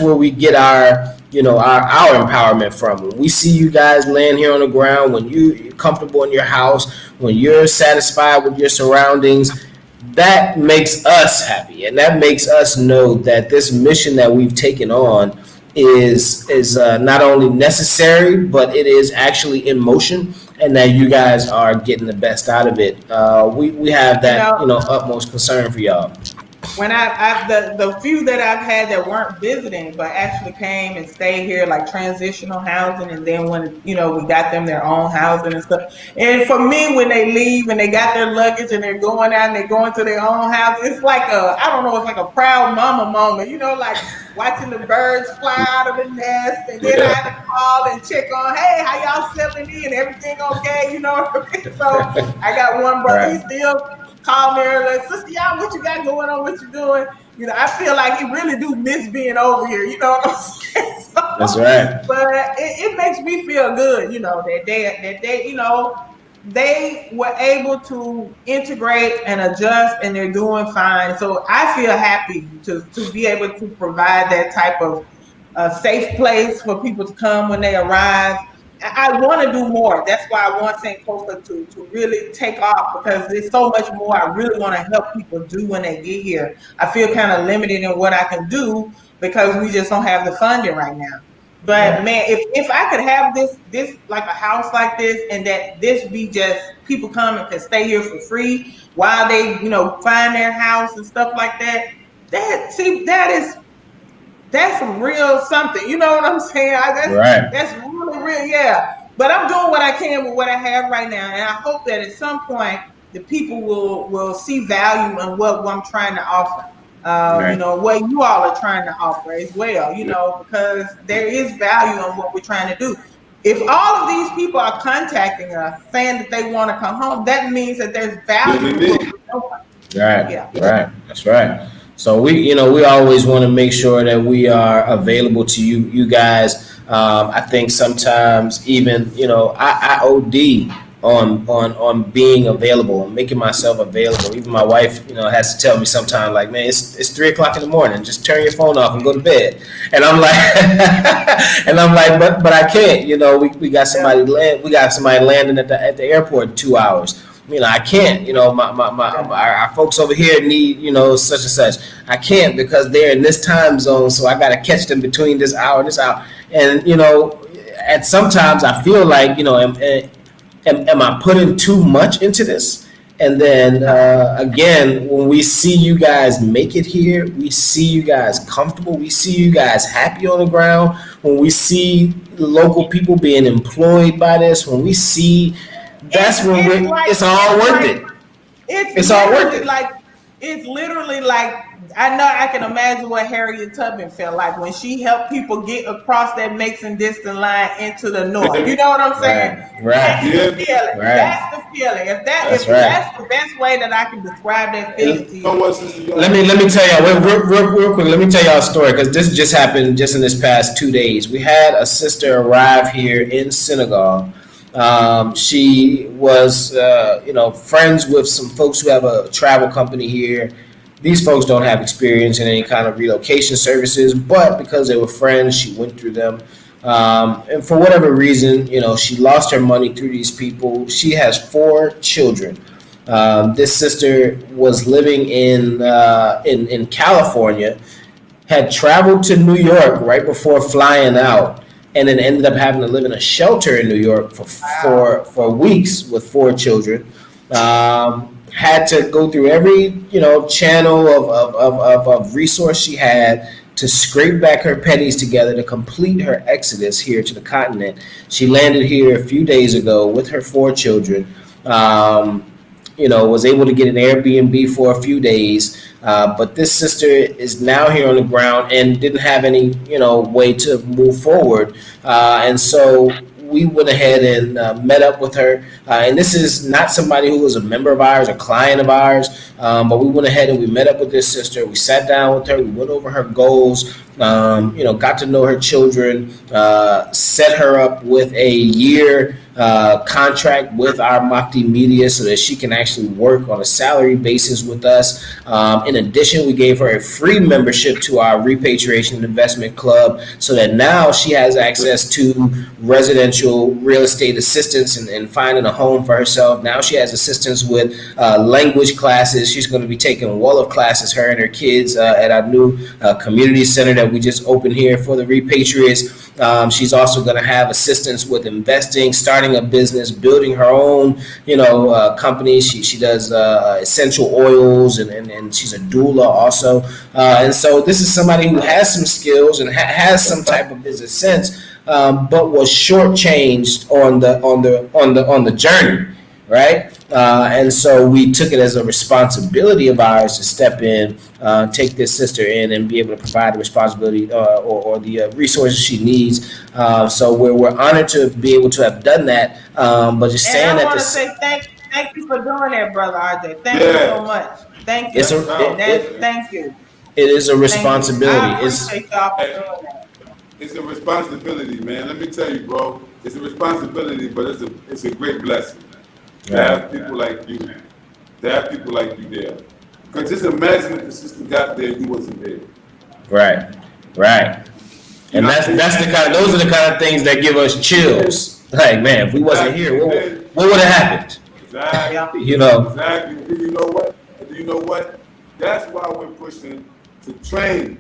where we get our empowerment from. When we see you guys laying here on the ground, when you're comfortable in your house, when you're satisfied with your surroundings, that makes us happy, and that makes us know that this mission that we've taken on is not only necessary, but it is actually in motion, and that you guys are getting the best out of it. We have that utmost concern for y'all. When the few that I've had that weren't visiting but actually came and stayed here, like transitional housing, and then when we got them their own housing and stuff. And for me, when they leave and they got their luggage and they're going out and they're going to their own house, it's like it's like a proud mama moment, like watching the birds fly out of the nest, and then I had to call and check on, hey, how y'all settling in? Everything okay? So I got one brother, he still call me earlier, Sister Ya, what you got going on? What you doing? I feel like he really do miss being over here. You know what I'm saying? So, that's right. But it makes me feel good, that they were able to integrate and adjust, and they're doing fine. So I feel happy to be able to provide that type of safe place for people to come when they arrive. I want to do more. That's why I want St. Costa to really take off, because there's so much more I really want to help people do when they get here. I feel kind of limited in what I can do because we just don't have the funding right now. But man, if I could have this like a house like this, and that this be just people come and can stay here for free while they find their house and stuff like that. That's some real something. You know what I'm saying? That's really real, yeah. But I'm doing what I can with what I have right now, and I hope that at some point the people will see value in what I'm trying to offer. What you all are trying to offer as well. Because there is value in what we're trying to do. If all of these people are contacting us saying that they want to come home, that means that there's value. Right. That's right. So we always want to make sure that we are available to you guys. I think sometimes even, I OD on being available and making myself available. Even my wife, has to tell me sometimes, like, man, it's 3:00 in the morning. Just turn your phone off and go to bed. And I'm like, but I can't. We got somebody landing at the airport in 2 hours. I can't. Our folks over here need, such and such. I can't because they're in this time zone, so I got to catch them between this hour and this hour. And at sometimes I feel like, am I putting too much into this? And then again, when we see you guys make it here, we see you guys comfortable, we see you guys happy on the ground, when we see local people being employed by this, when we see, that's when it's all worth it. It's all worth it. Like it's literally like I know I can imagine what Harriet Tubman felt like when she helped people get across that Mason distant line into the north. You know what I'm saying? Right. That's the feeling. Right. That's the feeling. That's the best way that I can describe that feeling to you. Let me tell y'all real quick. Let me tell y'all a story, because this just happened just in this past 2 days. We had a sister arrive here in Senegal. She was, friends with some folks who have a travel company here. These folks don't have experience in any kind of relocation services, but because they were friends, she went through them. And for whatever reason, she lost her money through these people. She has 4 children. This sister was living in California, had traveled to New York right before flying out, and then ended up having to live in a shelter in New York for weeks with 4 children. Had to go through every channel of resource she had to scrape back her pennies together to complete her exodus here to the continent. She landed here a few days ago with her 4 children. Was able to get an Airbnb for a few days. But this sister is now here on the ground and didn't have any, way to move forward. And so we went ahead and met up with her. And this is not somebody who was a member of ours, a client of ours, but we went ahead and we met up with this sister. We sat down with her. We went over her goals, got to know her children, set her up with a year contract with our Mahdi Media so that she can actually work on a salary basis with us. In addition, we gave her a free membership to our Repatriation Investment Club so that now she has access to residential real estate assistance and finding a home for herself. Now she has assistance with language classes. She's going to be taking Wolof classes, her and her kids, at our new community center that we just opened here for the repatriates. She's also going to have assistance with investing, starting a business, building her own, company. She does essential oils, and she's a doula also. And so this is somebody who has some skills and has some type of business sense, but was shortchanged on the journey, right? And so we took it as a responsibility of ours to step in, take this sister in, and be able to provide the responsibility or the resources she needs. So we're honored to be able to have done that. But just and saying I that, want to say thank you for doing that, brother RJ. Thank you so much. Thank you. Thank you. It is a responsibility. I appreciate y'all for doing that. It's a responsibility, man. Let me tell you, bro. It's a responsibility, but it's a great blessing. To have people like you, man. To have people like you there. Because just imagine if the sister got there and you wasn't there. Right. And those are the kind of things that give us chills. Like, man, if we wasn't here, what would have happened? Exactly. Exactly. Do you know what? That's why we're pushing to train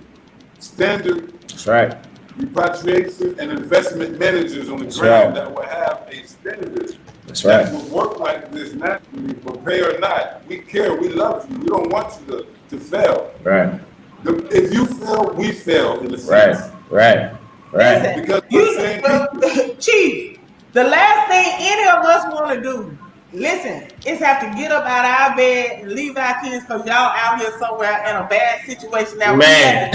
standard. That's right. Repatriation and investment managers on the ground that will have a standard. That's right. That will work like this naturally, but pay or not. We care. We love you. We don't want you to fail. Right. If you fail, we fail in the sense. Right. Listen, Because Chief, the last thing any of us want to do, is have to get up out of our bed and leave our kids because y'all out here somewhere in a bad situation now. Man.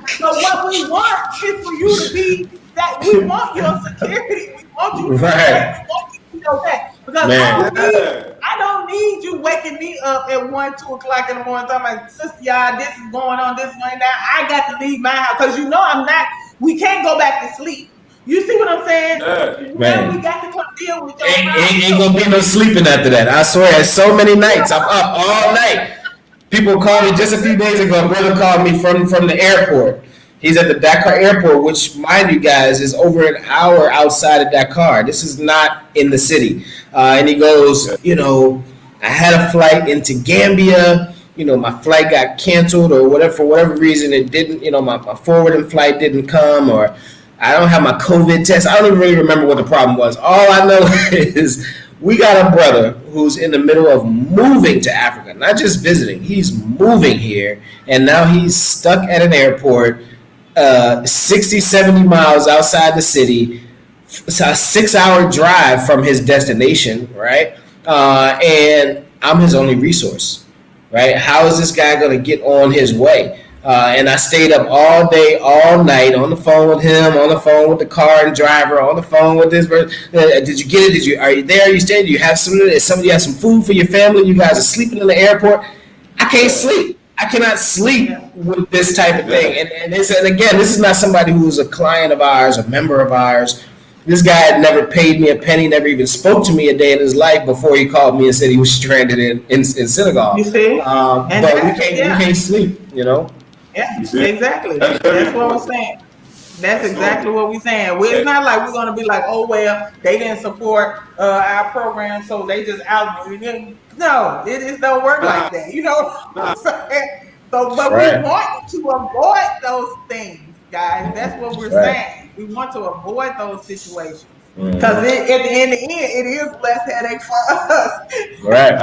So what we want is for you to be that we want your security. We want you to be that. We want you to know that. Because I don't need you waking me up at 1, 2 o'clock in the morning talking about, sister, y'all, this is going on, this way now. I got to leave my house because we can't go back to sleep. You see what I'm saying? Man. We got to come deal with your ain't gonna be no sleeping after that. I swear, so many nights. I'm up all night. People called me just a few days ago. A brother called me from the airport. He's at the Dakar airport, which, mind you guys, is over an hour outside of Dakar. This is not in the city. And he goes, I had a flight into Gambia. My flight got canceled or whatever. For whatever reason, it didn't, my forwarding flight didn't come, or I don't have my COVID test. I don't even really remember what the problem was. All I know is We got a brother who's in the middle of moving to Africa, not just visiting. He's moving here, and now he's stuck at an airport 60, 70 miles outside the city. It's a 6 hour drive from his destination, right? And I'm his only resource, right? How is this guy going to get on his way? And I stayed up all day, all night on the phone with him, on the phone with the car and driver, on the phone with this person. Did you get it? Are you there? Are you staying? Do you have somebody have some food for your family? You guys are sleeping in the airport. I can't sleep. I cannot sleep with this type of thing. And again, this is not somebody who's a client of ours, a member of ours. This guy had never paid me a penny, never even spoke to me a day in his life before he called me and said he was stranded in Senegal. You see? But we can't sleep, you know? Yeah, exactly. That's what I'm saying. That's exactly what we're saying. It's not like we're going to be like, oh, well, they didn't support our program, so they just out. No, it don't work like that. You know what I'm saying? So, but we want to avoid those things, guys. That's what we're saying. We want to avoid those situations. Because at the end, it is less headache for us. Right.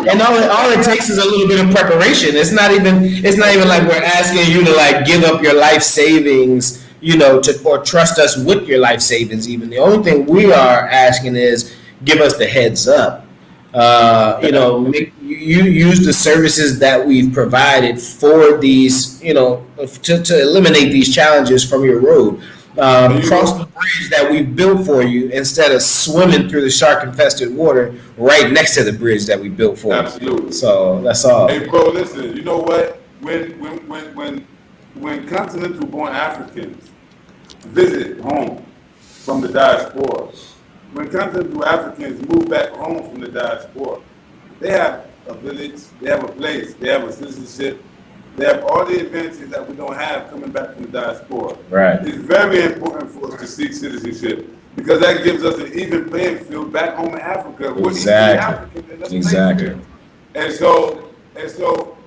And all it takes is a little bit of preparation. It's not even like we're asking you to like give up your life savings, you know, or trust us with your life savings. Even the only thing we are asking is give us the heads up. You know, you use the services that we've provided for these, you know, to eliminate these challenges from your road. Cross the bridge that we built for you instead of swimming through the shark-infested water right next to the bridge that we built for you. Absolutely. So that's all. Hey, bro, listen. You know what? When continental-born Africans visit home from the diaspora, when continental Africans move back home from the diaspora, they have a village, they have a place, they have a citizenship. They have all the advantages that we don't have coming back from the diaspora. Right. It's very important for us to seek citizenship because that gives us an even playing field back home in Africa. Exactly. And so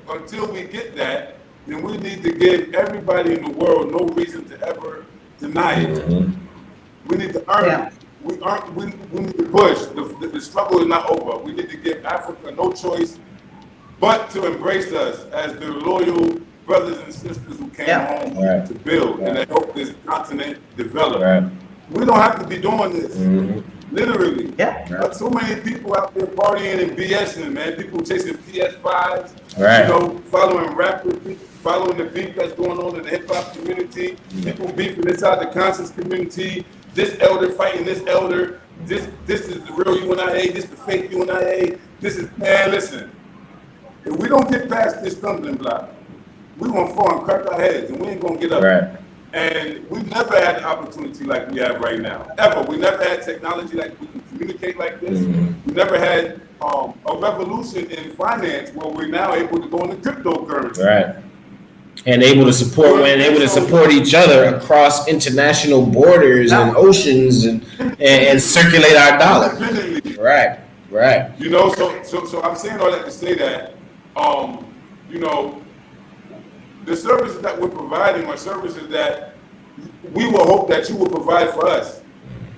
until we get that, then we need to give everybody in the world no reason to ever deny it. Mm-hmm. We need to earn it. We need to push. The struggle is not over. We need to give Africa no choice but to embrace us as the loyal brothers and sisters who came home to build and to help this continent develop. Right. We don't have to be doing this, literally. But so many people out there partying and BSing, man. People chasing PS5s, you know, following rappers, following the beef that's going on in the hip hop community. People beefing inside the conscious community. This elder fighting this elder. This is the real UNIA. This is the fake UNIA. This is, man, listen. If we don't get past this stumbling block, we're going to fall and crack our heads, and we ain't going to get up. Right. And we've never had an opportunity like we have right now, ever. We never had technology like we can communicate like this. We never had a revolution in finance where we're now able to go into cryptocurrency. Right. And able to support each other across international borders and oceans and circulate our dollar. Right. You know, so I'm saying all that to say that you know, the services that we're providing are services that we will hope that you will provide for us.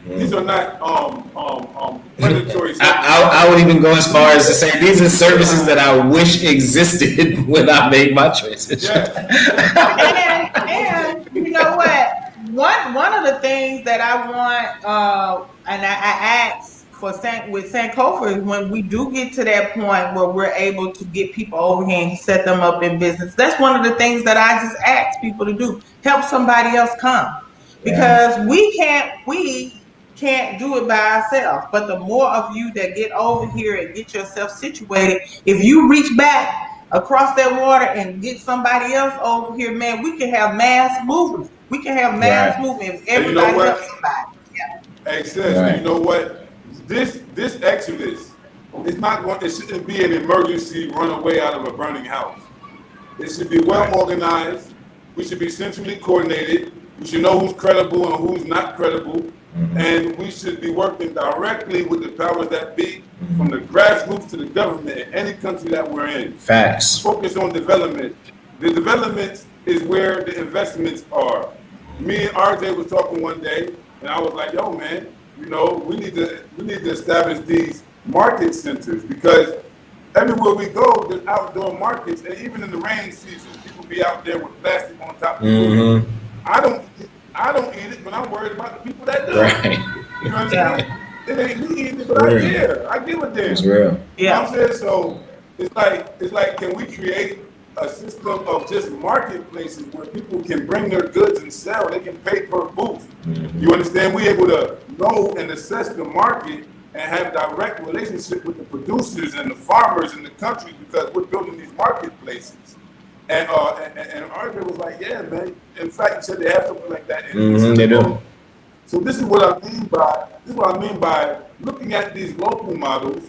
These are not predatory services. I would even go as far as to say these are services that I wish existed when I made my choices. And you know what? One of the things that I want, and I asked with Sankofa, when we do get to that point where we're able to get people over here and set them up in business, that's one of the things that I just ask people to do. Help somebody else come. Because we can't do it by ourselves. But the more of you that get over here and get yourself situated, if you reach back across that water and get somebody else over here, man, we can have mass movement. We can have mass movement if everybody helps somebody. Hey, sis, you know what? This exodus is not going. It shouldn't be an emergency runaway out of a burning house. It should be well organized. We should be centrally coordinated. We should know who's credible and who's not credible, and we should be working directly with the powers that be, from the grassroots to the government in any country that we're in. Facts. Focus on development. The development is where the investments are. Me and RJ was talking one day, and I was like, "Yo, man, you know, we need to establish these market centers, because everywhere we go, there's outdoor markets, and even in the rain season, people be out there with plastic on top of the food. I don't eat it, but I'm worried about the people that do. Right. You know what I'm saying? It ain't me eating it, but I care. I give a damn. It's real. You know what I'm saying? So it's like, can we create a system of just marketplaces where people can bring their goods and sell? They can pay per booth. You understand? We're able to know and assess the market and have direct relationship with the producers and the farmers in the country, because we're building these marketplaces. And RJ was like, yeah, man. In fact, he said they have something like that. They do. So this is what I mean by looking at these local models,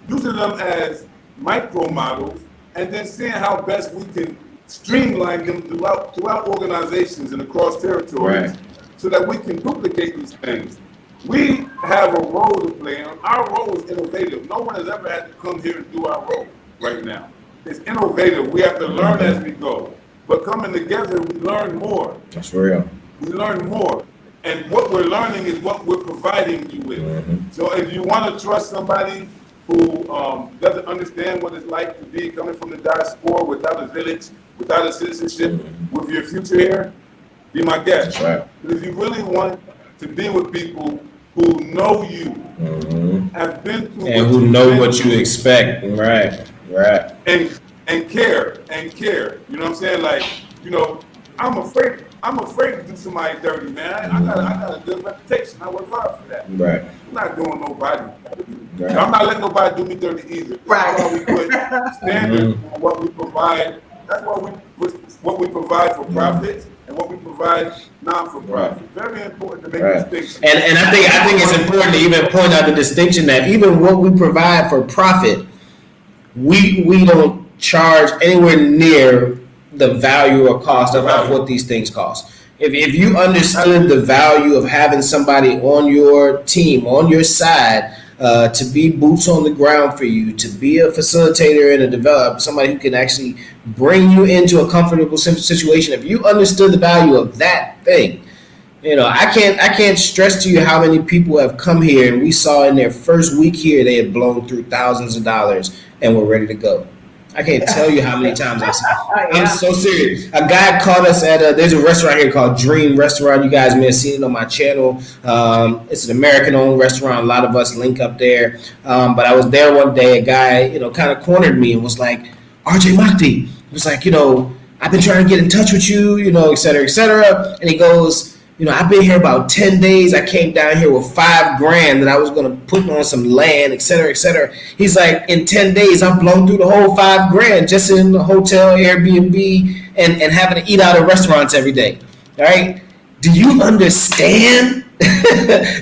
using them as micro models, and then seeing how best we can streamline them throughout organizations and across territories, so that we can duplicate these things. We have a role to play, and our role is innovative. No one has ever had to come here and do our role right now. It's innovative. We have to learn as we go. But coming together, we learn more. That's real. We learn more. And what we're learning is what we're providing you with. So if you want to trust somebody who doesn't understand what it's like to be coming from the diaspora without a village, without a citizenship, with your future here, be my guest. That's right. But if you really want to be with people who know you, have been through and who know what you expect, right, and care. You know what I'm saying? Like, you know, I'm afraid to do somebody dirty, man. I got a good reputation. I work hard for that. Right. I'm not doing nobody. Right. I'm not letting nobody do me dirty either. Right. That's why we put standards on what we provide. That's why we put what we provide for profit and what we provide non-for-profit. Very important to make a distinction. And I think it's important to even point out the distinction that even what we provide for profit, we don't charge anywhere near the value or cost of what these things cost. If you understood the value of having somebody on your team, on your side, to be boots on the ground for you, to be a facilitator and a developer, somebody who can actually bring you into a comfortable situation. If you understood the value of that thing, you know, I can't stress to you how many people have come here and we saw in their first week here they had blown through thousands of dollars and were ready to go. I can't tell you how many times I've seen. I'm so serious. A guy caught us at there's a restaurant here called Dream Restaurant. You guys may have seen it on my channel. It's an American-owned restaurant. A lot of us link up there. But I was there one day. A guy, you know, kind of cornered me and was like, "RJ Mahdi." He was like, you know, "I've been trying to get in touch with you, you know, et cetera, et cetera." And he goes, "You know, I've been here about 10 days. I came down here with $5,000 that I was going to put on some land, et cetera, et cetera." He's like, "In 10 days, I've blown through the whole $5,000 just in the hotel, Airbnb, and having to eat out at restaurants every day." All right. Do you understand?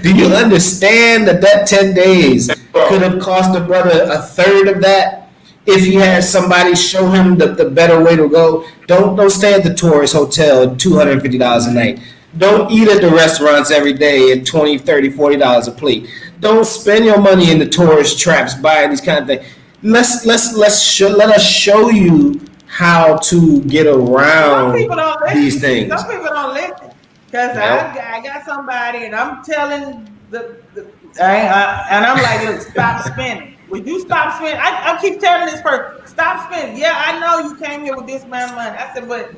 Do you understand that 10 days could have cost a brother a third of that? If he had somebody show him the better way to go. Don't stay at the tourist hotel at $250 a night. Don't eat at the restaurants every day at $20, $30, $40 a plate. Don't spend your money in the tourist traps buying these kind of things. Let us show you how to get around these things. Some people don't listen because I got somebody and I'm telling and I'm like, "Look, stop spending. Would you stop spending?" I keep telling this person, "Stop spending." "Yeah, I know you came here with this amount of money." I said, "But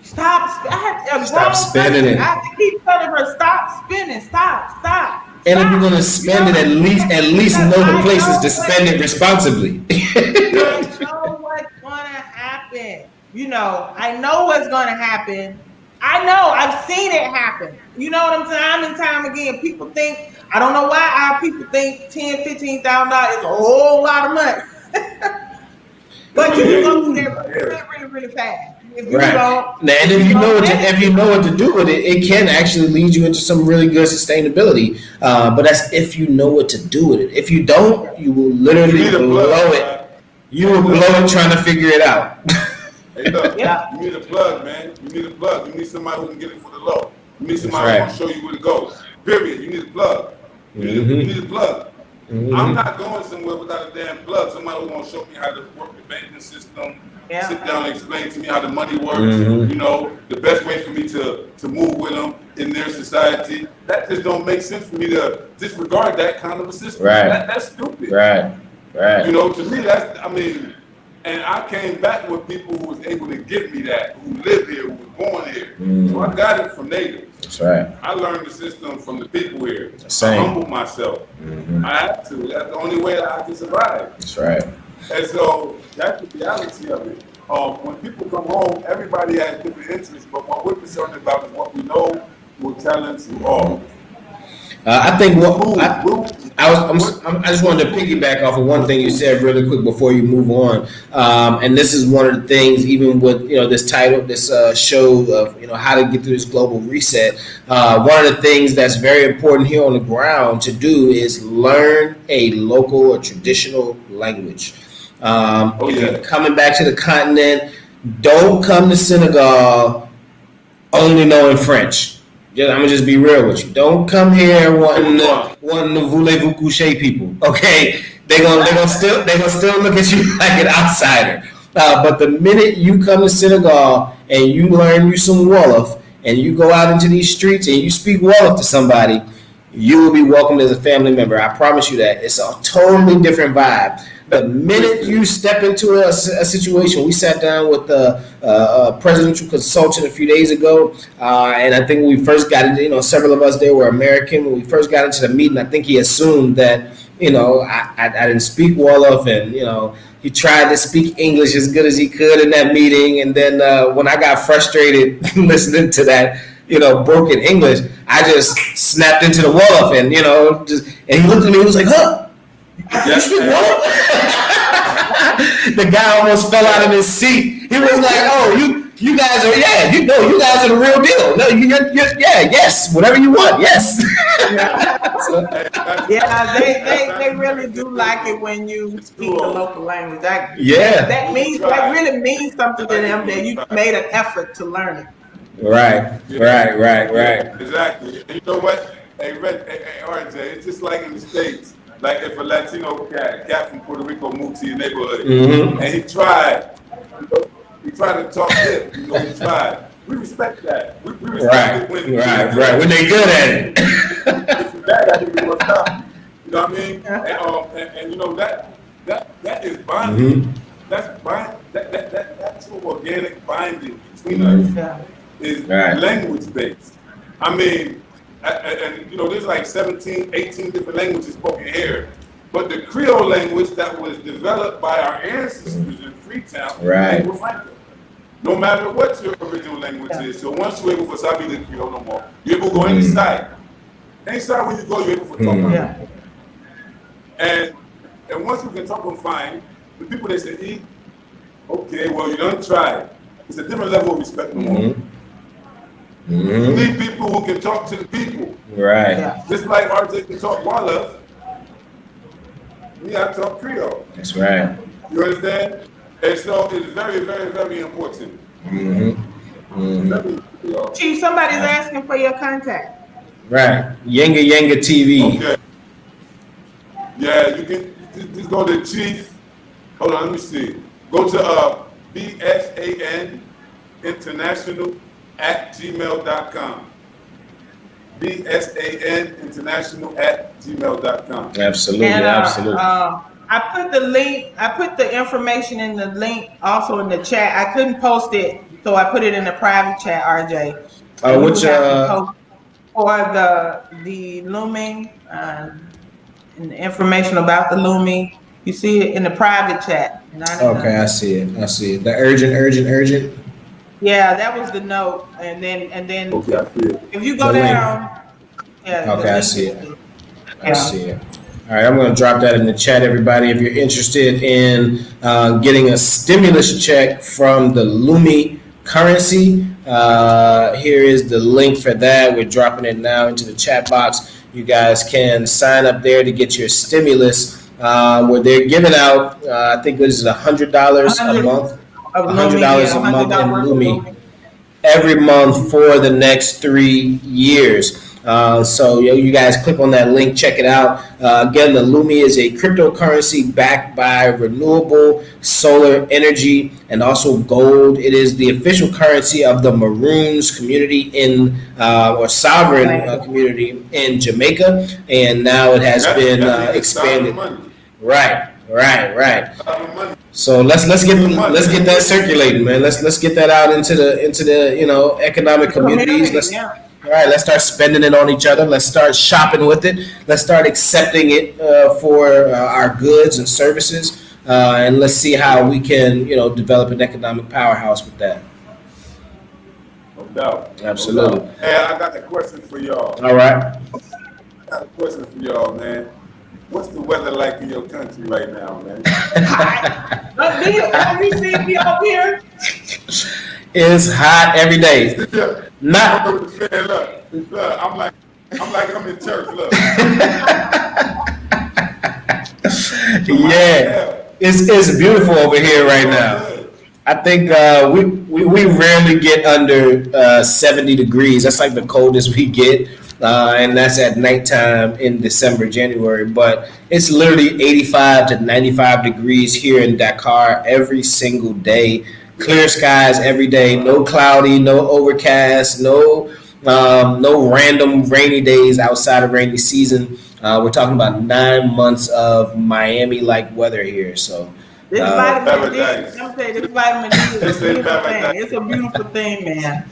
stop spending it. I have to keep telling her, "Stop spending. Stop. And if you're gonna spend it, at least know the places to spend it responsibly. I know what's gonna happen. You know, I know what's gonna happen. I know. I've seen it happen. You know what I'm saying? Time and time again, people think. I don't know why our people think $10,000, $15,000 is a whole lot of money. But you can go through there really fast. If you don't, and if you know what to do with it, it can actually lead you into some really good sustainability. But that's if you know what to do with it. If you don't, you will literally blow it. You will blow it trying to figure it out. Hey, look, you need a plug, man. You need a plug. You need somebody who can get it for the low. You need somebody who can show you where to go. Period. You need a plug. You need a plug. I'm not going somewhere without a damn plug. Somebody who's gonna show me how to work the banking system, sit down and explain to me how the money works. You know, the best way for me to move with them in their society. That just don't make sense for me to disregard that kind of a system. That's stupid. Right. You know, to me, and I came back with people who was able to give me that, who live here, who was born here. So I got it from natives. That's right. I learned the system from the people here. Same. I humbled myself. I had to. That's the only way that I can survive. That's right. And so that's the reality of it. When people come home, everybody has different interests, but what we're concerned about is what we know, what talents we are. I think I just wanted to piggyback off of one thing you said really quick before you move on, and this is one of the things, even with this title, this show of how to get through this global reset. One of the things that's very important here on the ground to do is learn a local or traditional language. If you're coming back to the continent, don't come to Senegal only knowing French. I'm gonna just be real with you. Don't come here wanting to voulez-vous coucher people. Okay, they're gonna still look at you like an outsider. But the minute you come to Senegal and you learn you some Wolof and you go out into these streets and you speak Wolof to somebody, you will be welcomed as a family member. I promise you that. It's a totally different vibe. The minute you step into a situation, we sat down with the presidential consultant a few days ago, and I think when we first got into, several of us there were American. When we first got into the meeting, I think he assumed that, I didn't speak Wolof, and, he tried to speak English as good as he could in that meeting. And then when I got frustrated listening to that, broken English, I just snapped into the Wolof, and, and he looked at me, he was like, huh? You speak Wolof? The guy almost fell out of his seat. He was like, "Oh, you guys are you guys are the real deal. No, you're yes, whatever you want, yes." They really do like it when you speak the local language. That really means something to them that you made an effort to learn it. Right. Exactly. And you know what? Hey, RJ, it's just like in the States. Like if a Latino cat from Puerto Rico moved to your neighborhood and he tried to talk hip, he tried. We respect that. We respect it when when they good at it. If you're bad at it, we must stop. You know what I mean? And that is bonding. That's that true organic binding between us is language based. I mean. And there's like 17, 18 different languages spoken here. But the Creole language that was developed by our ancestors in Freetown, no matter what your original language is. So once you're able to sabi the Creole no more, you're able to go inside. Inside when you go, you're able to talk. And once you can talk and fine, the people they say, okay, well you don't try. It's a different level of respect no more. You need people who can talk to the people. Right. Just like RJ can talk Wolof, I talk Creole. That's right. You understand? And so it's very, very, very important. Chief, somebody's asking for your contact. Right. Yenga TV. Okay. Yeah, you can just go to Chief. Hold on, let me see. Go to BSAN International @gmail.com. BSAN International @gmail.com. Absolutely. I put the link. I put the information in the link also in the chat. I couldn't post it, so I put it in the private chat. RJ. For the looming and the information about the looming. You see it in the private chat. Okay, I see it. The urgent. Yeah, that was the note, and then okay, I see it. If you go down, okay, I see it. I see it. All right, I'm going to drop that in the chat, everybody. If you're interested in getting a stimulus check from the Lumi currency, here is the link for that. We're dropping it now into the chat box. You guys can sign up there to get your stimulus, where they're giving out, I think it is $100 a month. $100 a month in Lumi every month for the next 3 years. So you guys click on that link, check it out. Again, the Lumi is a cryptocurrency backed by renewable solar energy and also gold. It is the official currency of the Maroons community or sovereign community in Jamaica, and now it has been expanded. Right. So let's get that circulating, man. Let's get that out into the economic communities. Let's start spending it on each other. Let's start shopping with it. Let's start accepting it for our goods and services, and let's see how we can develop an economic powerhouse with that. No doubt. Absolutely. No doubt. Hey, I got a question for y'all. All right. I got a question for y'all, man. What's the weather like in your country right now, man? Have you seen me up here? It's hot every day. Not. Look, I'm like I'm in church. Look. Yeah, it's beautiful over here right now. I think we rarely get under 70 degrees. That's like the coldest we get. And that's at nighttime in December, January. But it's literally 85 to 95 degrees here in Dakar every single day. Clear skies every day. No cloudy, no overcast, no random rainy days outside of rainy season. We're talking about 9 months of Miami-like weather here. So this vitamin D, I'm saying this vitamin D is a beautiful thing. It's a beautiful thing, man.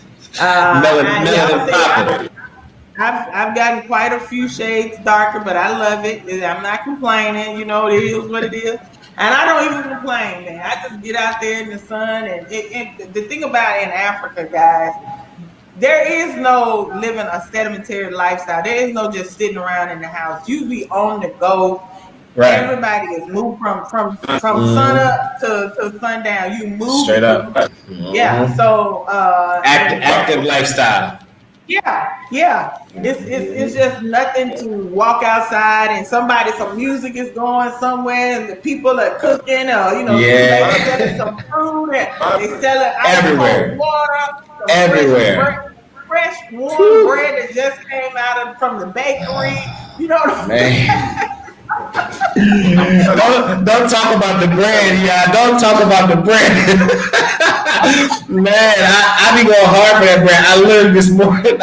I've gotten quite a few shades darker, but I love it. I'm not complaining. It is what it is. And I don't even complain, man. I just get out there in the sun. And the thing about in Africa, guys, there is no living a sedentary lifestyle. There is no just sitting around in the house. You be on the go. Right. Everybody is moved from sun up to sundown. You move straight up. Yeah. So active lifestyle. Yeah. It's just nothing to walk outside and some music is going somewhere and the people are cooking or they selling some fruit and they selling ice water, everywhere. Fresh warm bread that just came from the bakery. Man. Don't talk about the bread, yeah. Don't talk about the bread. Man, I be going hard for that bread. I learned this morning,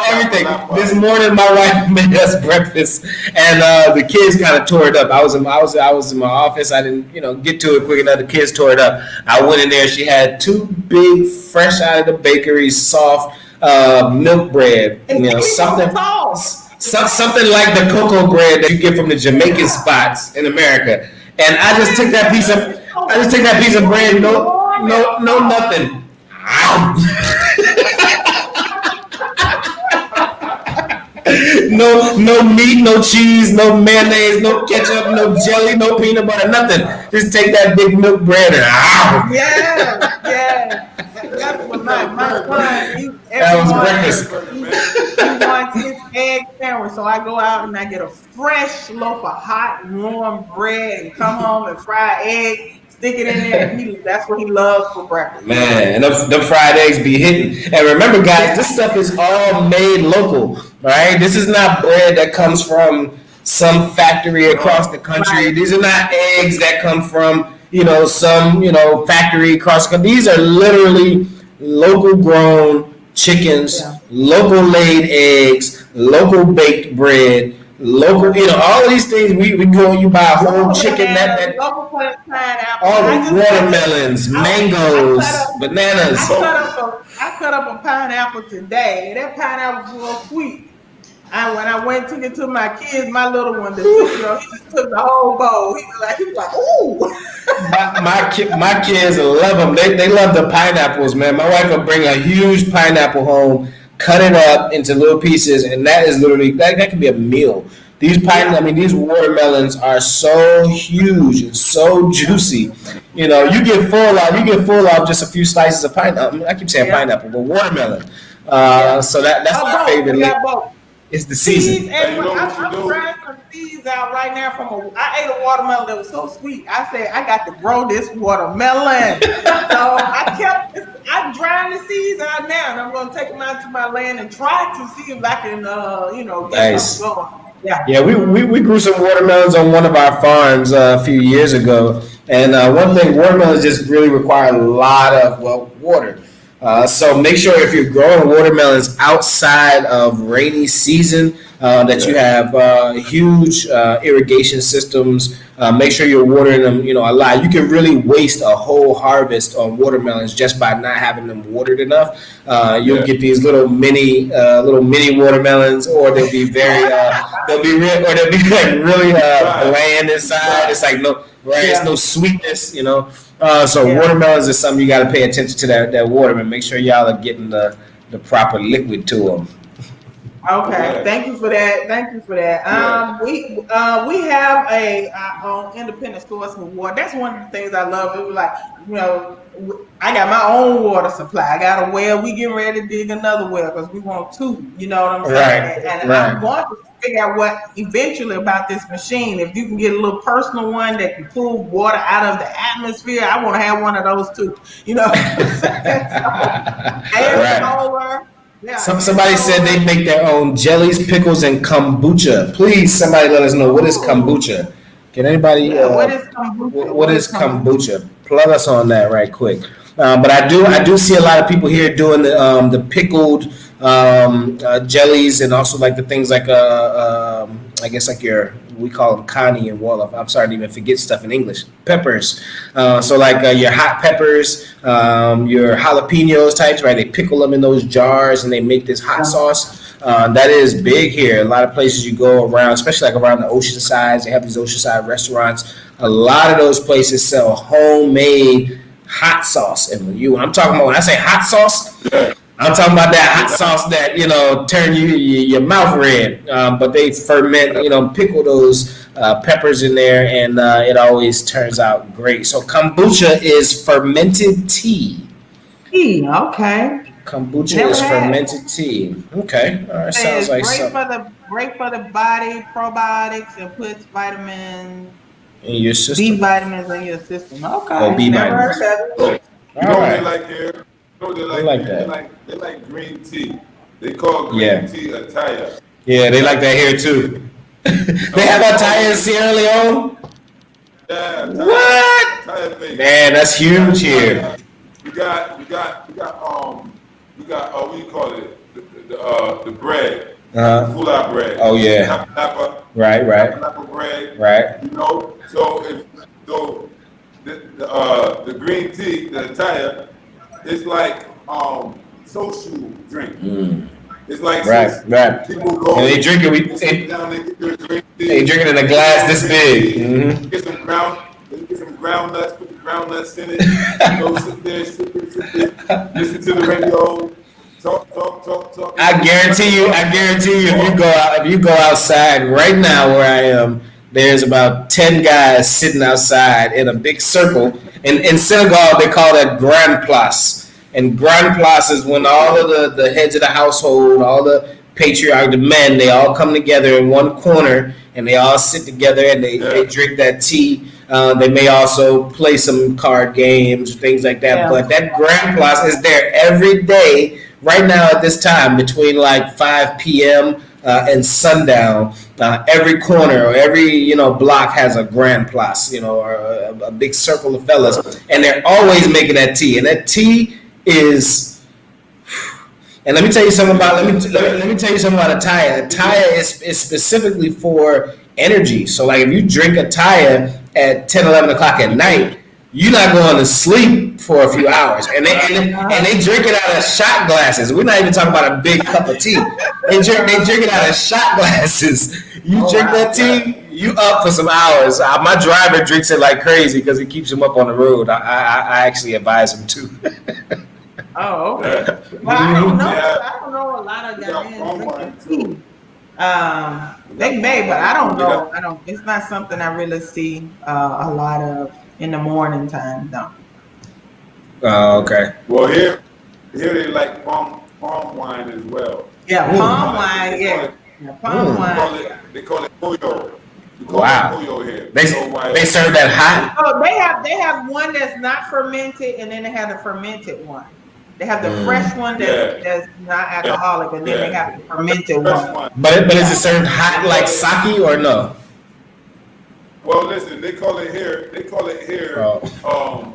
everything. This morning, my wife made us breakfast, and the kids kind of tore it up. I was in my office. I didn't, get to it quick enough. The kids tore it up. I went in there. She had two big, fresh out of the bakery, soft milk bread. Something like the cocoa bread that you get from the Jamaican spots in America, and I just took that piece of bread. No, nothing. No meat, no cheese, no mayonnaise, no ketchup, no jelly, no peanut butter, nothing. Just take that big milk bread and Yeah. That's what my son eats. That was breakfast. He wants his egg sandwich, so I go out and I get a fresh loaf of hot, warm bread and come home and fry egg, stick it in there, and that's what he loves for breakfast. Man, and the fried eggs be hitting. And remember, guys, this stuff is all made local, right? This is not bread that comes from some factory across the country. Right. These are not eggs that come from some factory across the country. These are literally local grown chickens, local laid eggs, local baked bread, local, all of these things. We go, you buy a whole chicken, all the watermelons, mangoes, bananas. I cut up a pineapple today, and that pineapple was so sweet. When I went to it to my kids, my little one, the 6-year-old, he just took the whole bowl. He was like, ooh. My kids love them. They love the pineapples, man. My wife will bring a huge pineapple home, cut it up into little pieces, and that is literally that could be a meal. These these watermelons are so huge and so juicy. You get full off just a few slices of pineapple. I keep saying pineapple, but watermelon. So that's my favorite. It's the season. I'm trying some seeds out right now I ate a watermelon that was so sweet. I said, I got to grow this watermelon. So I I'm drying the seeds out now, and I'm going to take them out to my land and try to see if I can, get Nice. something going. Yeah. Yeah, we grew some watermelons on one of our farms a few years ago, and one thing, watermelons just really require a lot of water. So make sure if you're growing watermelons outside of rainy season, that you have huge irrigation systems. Make sure you're watering them, a lot. You can really waste a whole harvest on watermelons just by not having them watered enough. You'll get these little mini watermelons, or they'll be they'll be like really bland inside. It's like it's no sweetness, So watermelons is something you got to pay attention to that water and make sure y'all are getting the proper liquid to them. Okay, thank you for that. We have a independent source of water. That's one of the things I love. It was like, I got my own water supply. I got a well. We getting ready to dig another well because we want two. You know what I'm saying? And I'm going to figure out what eventually about this machine. If you can get a little personal one that can pull water out of the atmosphere, I want to have one of those too. Solar. Yeah, Somebody said they make their own jellies, pickles, and kombucha. Please, somebody let us know what is kombucha. Can anybody? What is kombucha? What is kombucha? Plug us on that right quick. But I do see a lot of people here doing the pickled jellies, and also like the things like I guess like we call them cani and wolof. I'm sorry to even forget stuff in English. Peppers. So like your hot peppers, your jalapenos types, right? They pickle them in those jars and they make this hot sauce. That is big here. A lot of places you go around, especially like around the ocean sides, they have these oceanside restaurants. A lot of those places sell homemade hot sauce. And when I say hot sauce, I'm talking about that hot sauce that turn your mouth red. But they ferment, pickle those peppers in there, and it always turns out great. So kombucha is fermented tea. Okay. Kombucha is fermented tea. Okay, all right. Sounds like great for the body, probiotics, and puts vitamins in your system. B vitamins in your system. Okay. Oh, B vitamins. They like here. They like green tea. They call green tea attire. Yeah, they like that here too. They have attire in Sierra Leone. Yeah. What? Man, that's huge here. We got what do you call it? The bread. Fula bread. Oh yeah. Napa. Right. Napa bread. Right. So the green tea, the attire, it's like social drink. It's like right. People go and they drink it. They drink it in a glass this big. Mm-hmm. Get some ground nuts. Put the ground nuts in it. Go sit there, sip it. Listen to the radio. Talk. I guarantee you. If you go outside right now where I am, there's about 10 guys sitting outside in a big circle. In Senegal, they call that Grand Place. And Grand Place is when all of the heads of the household, all the patriarch, the men, they all come together in one corner and they all sit together and they drink that tea. They may also play some card games, things like that. Yeah. But that Grand Place is there every day right now at this time between like 5 p.m. And sundown. Every corner or every block has a Grand Place, or a big circle of fellas, and they're always making that tea. And that tea is, and let me tell you something about attire. Attire is specifically for energy. So like if you drink attire at 10, 11 o'clock at night, you're not going to sleep for a few hours. And they drink it out of shot glasses. We're not even talking about a big cup of tea. They drink it out of shot glasses. You drink that tea, you up for some hours. My driver drinks it like crazy because it keeps him up on the road. I actually advise him to. Oh, okay. Well, I don't know a lot of Ghanaians drinking tea. They may, but I don't know. It's not something I really see a lot of in the morning time, though. Oh, okay. Well, here they like palm wine as well. Yeah, palm wine. Yeah, palm wine. They call it pollo. Wow. Here. They serve that hot. Oh, they have one that's not fermented, and then they have the fermented one. They have the fresh Mm. one Yeah, that's not yeah, alcoholic, and then they yeah. have the fermented Fresh one. one. But is it Yeah. served They hot like call it. sake or no? Well, listen, they call it here. They call it here. Oh.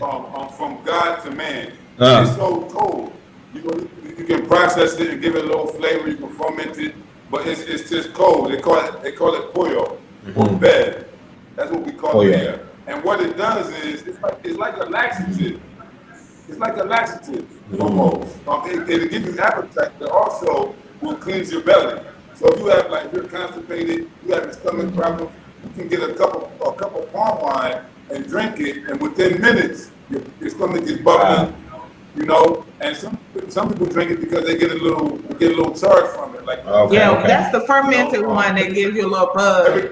Um, from God to man. It's Uh. so cold. You know, you can process it and give it a little flavor. You can ferment it, but it's just cold. They call it pollo or Mm-hmm. bed. That's what we call it Pollo. here. And what it does is it's like a laxative. It's like a laxative Mm. almost. It'll give you appetite, but also will cleanse your belly. So if you have like you're constipated, you have stomach problems, you can get a cup of palm wine and drink it, and within minutes your stomach is Wow. bubbling, And some people drink it because they get a little charge from it, like Okay. Yeah, Okay. that's the fermented one that gives you a little buzz. every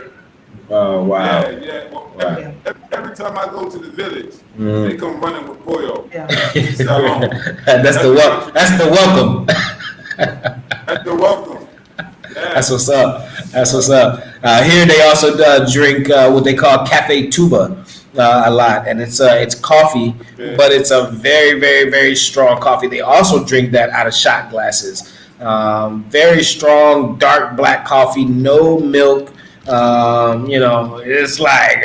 Oh yeah, wow. yeah. Well, Wow. Yeah, every time I go to the village, they Mm. come running with pollo. yeah. Salon. That's the That's the wel- country. That's the welcome. That's the welcome. That's Yeah. what's up. That's what's up. Here they also drink what they call cafe tuba a lot, and it's coffee, Yeah. but it's a very very very strong coffee. They also drink that out of shot glasses. Very strong dark black coffee, no milk. It's like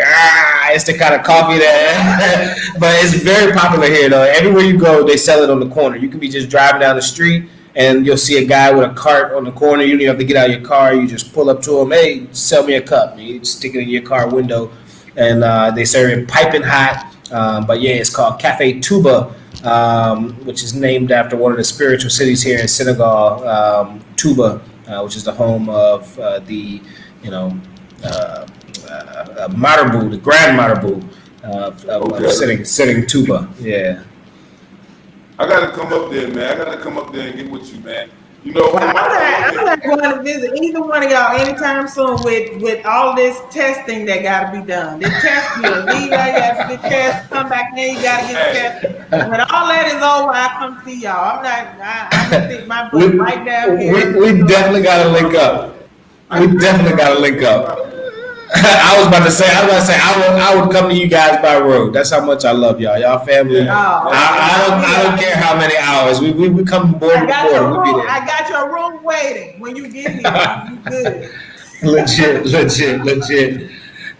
it's the kind of coffee that, but it's very popular here though. Everywhere you go, they sell it on the corner. You can be just driving down the street and you'll see a guy with a cart on the corner. You don't even have to get out of your car. You just pull up to him. Hey, sell me a cup. And you stick it in your car window, and they serve it piping hot. But yeah, it's called Cafe Tuba, which is named after one of the spiritual cities here in Senegal, Tuba, which is the home of the you know Marabout, the Grand Marabout of Okay. sitting Tuba. Yeah. I gotta come up there, man. I gotta come up there and get with you, man. Well, From my time up I'm there. not going to visit either one of y'all anytime soon with all this testing that got to be done. The test, leave out, you have to get tested, come back in, you got to get Hey, tested. When all that is over, I come see y'all. I'm going to stick my butt we, right down here we until I definitely see got to y'all. link up. I We can bring you definitely got to out. link Bring you up. out. I would come to you guys by road. That's how much I love y'all. Y'all family. Yeah, Oh, yeah. okay. I don't care how many hours. We come border I to got border. your We be room. there. I got your room waiting when you get here. You good. Legit, legit, legit.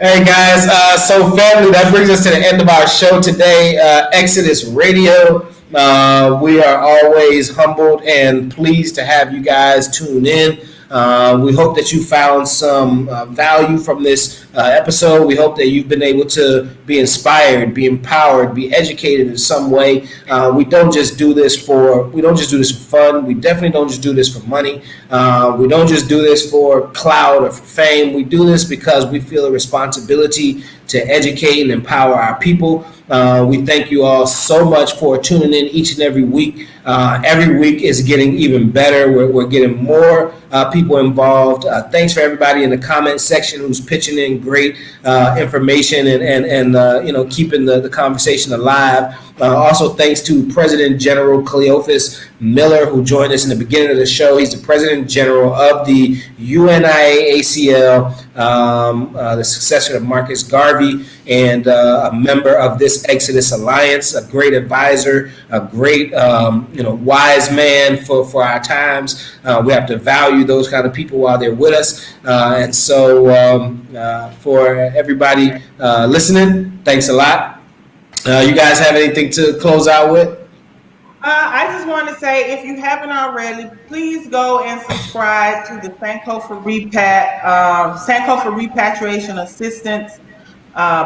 Hey guys, so family, that brings us to the end of our show today. Exodus Radio. We are always humbled and pleased to have you guys tune in. We hope that you found some value from this episode. We hope that you've been able to be inspired, be empowered, be educated in some way. We don't just do this for fun. We definitely don't just do this for money. We don't just do this for clout or for fame. We do this because we feel a responsibility to educate and empower our people. We thank you all so much for tuning in each and every week. Every week is getting even better. We're getting more people involved. Thanks for everybody in the comment section who's pitching in great information and keeping the conversation alive. Also, thanks to President General Cleophas Miller, who joined us in the beginning of the show. He's the President General of the UNIACL, the successor to Marcus Garvey, and a member of this Exodus Alliance, a great advisor, a great wise man for our times. We have to value those kind of people while they're with us. And so for everybody listening, thanks a lot. You guys have anything to close out with? I just want to say, if you haven't already, please go and subscribe to the Sanko for Repatriation Assistance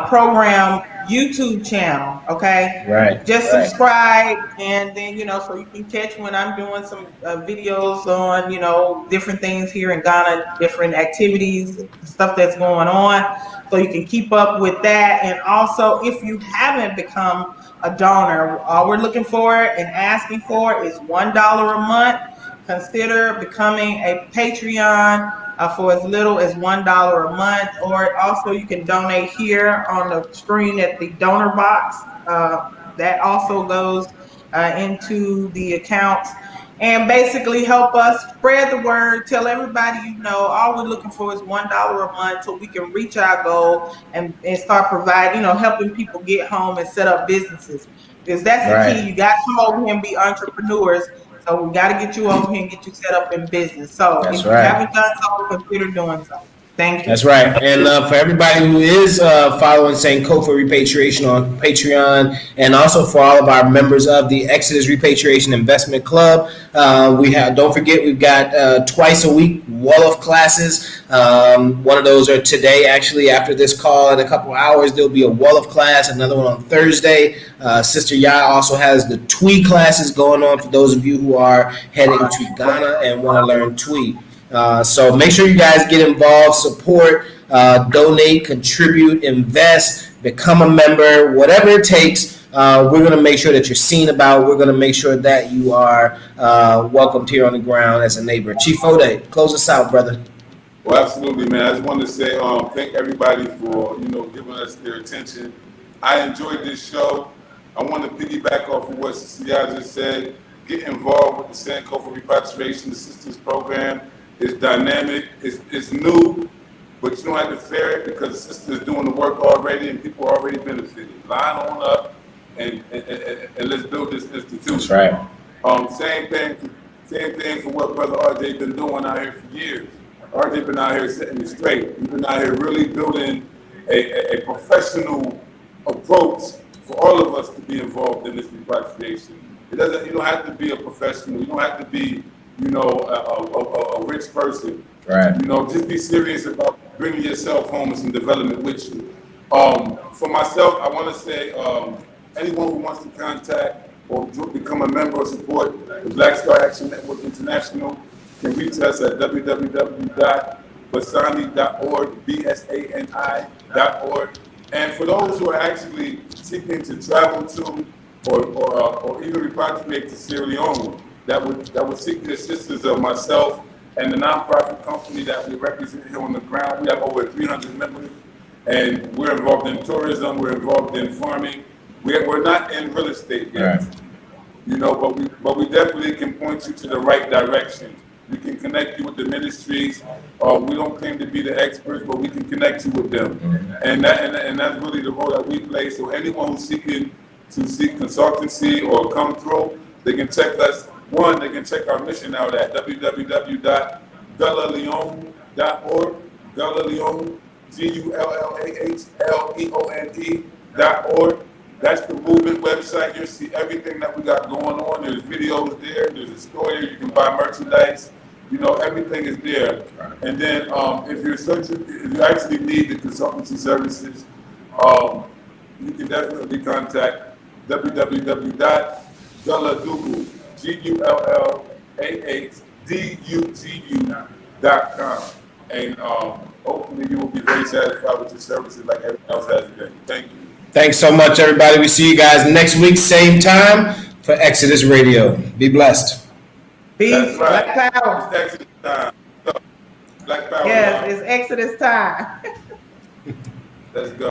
program YouTube channel. Okay, Right, just right. subscribe, and then so you can catch when I'm doing some videos on different things here in Ghana, different activities, stuff that's going on, so you can keep up with that. And also, if you haven't become a donor, all we're looking for and asking for is $1 a month. Consider becoming a Patreon for as little as $1 a month, or also you can donate here on the screen at the donor box. That also goes into the accounts. and basically help us spread the word. Tell everybody you know. All we're looking for is $1 a month so we can reach our goal and start providing, helping people get home and set up businesses. Because that's the key. Right. You got to come over here and be entrepreneurs. So we got to get you over here and get you set up in business. So That's if you right. haven't done so, consider doing so. Thank you. That's right. And for everybody who is following St. Code for Repatriation on Patreon, and also for all of our members of the Exodus Repatriation Investment Club, don't forget we've got twice a week wall of classes. One of those are today, actually, after this call in a couple hours. There'll be a wall of class, another one on Thursday. Sister Ya also has the Twi classes going on for those of you who are heading to Ghana and want to learn Twi. So make sure you guys get involved, support, donate, contribute, invest, become a member, whatever it takes. We're going to make sure that you're seen about. We're going to make sure that you are welcomed here on the ground as a neighbor. Chief Foday, close us out, brother. Well, absolutely, man. I just want to say thank everybody for giving us their attention. I enjoyed this show. I want to piggyback off of what Sista just said. Get involved with the St. Code for Repatriation, the Sisters program. It's dynamic, it's new, but you don't have to fear it because the sister is doing the work already and people are already benefiting. Line on up and let's build this institution. That's right. Same thing for what Brother RJ been doing out here for years. RJ been out here setting it straight. We've been out here really building a professional approach for all of us to be involved in this repatriation. You don't have to be a professional. You don't have to be a rich person. Right. Just be serious about bringing yourself home and some development with you. For myself, I want to say anyone who wants to contact or become a member or support the Black Star Action Network International can reach us at www.basani.org, BSANI.org. And for those who are actually seeking to travel to or even repatriate to Sierra Leone, that would seek the assistance of myself and the nonprofit company that we represent here on the ground. We have over 300 members, and we're involved in tourism. We're involved in farming. We're not in real estate yet, right. but we definitely can point you to the right direction. We can connect you with the ministries. We don't claim to be the experts, but we can connect you with them, and that's really the role that we play. So anyone who's seeking to seek consultancy or come through, they can check us. They can check our mission out at www.gullaleone.org, Gullaleone, GULLAHLEONE.org. That's the movement website. You'll see everything that we got going on. There's videos there. There's a store there. You can buy merchandise. Everything is there. And then if you actually need the consultancy services, you can definitely contact www.gulladugu, GULLAHDUGU.com. And hopefully you will be very satisfied with your services like everyone else has been. Thank you. Thanks so much, everybody. We see you guys next week, same time for Exodus Radio. Be blessed. Peace. Right. Black Power. It's Exodus time. Black Power. Yes, it's Exodus time. Let's go.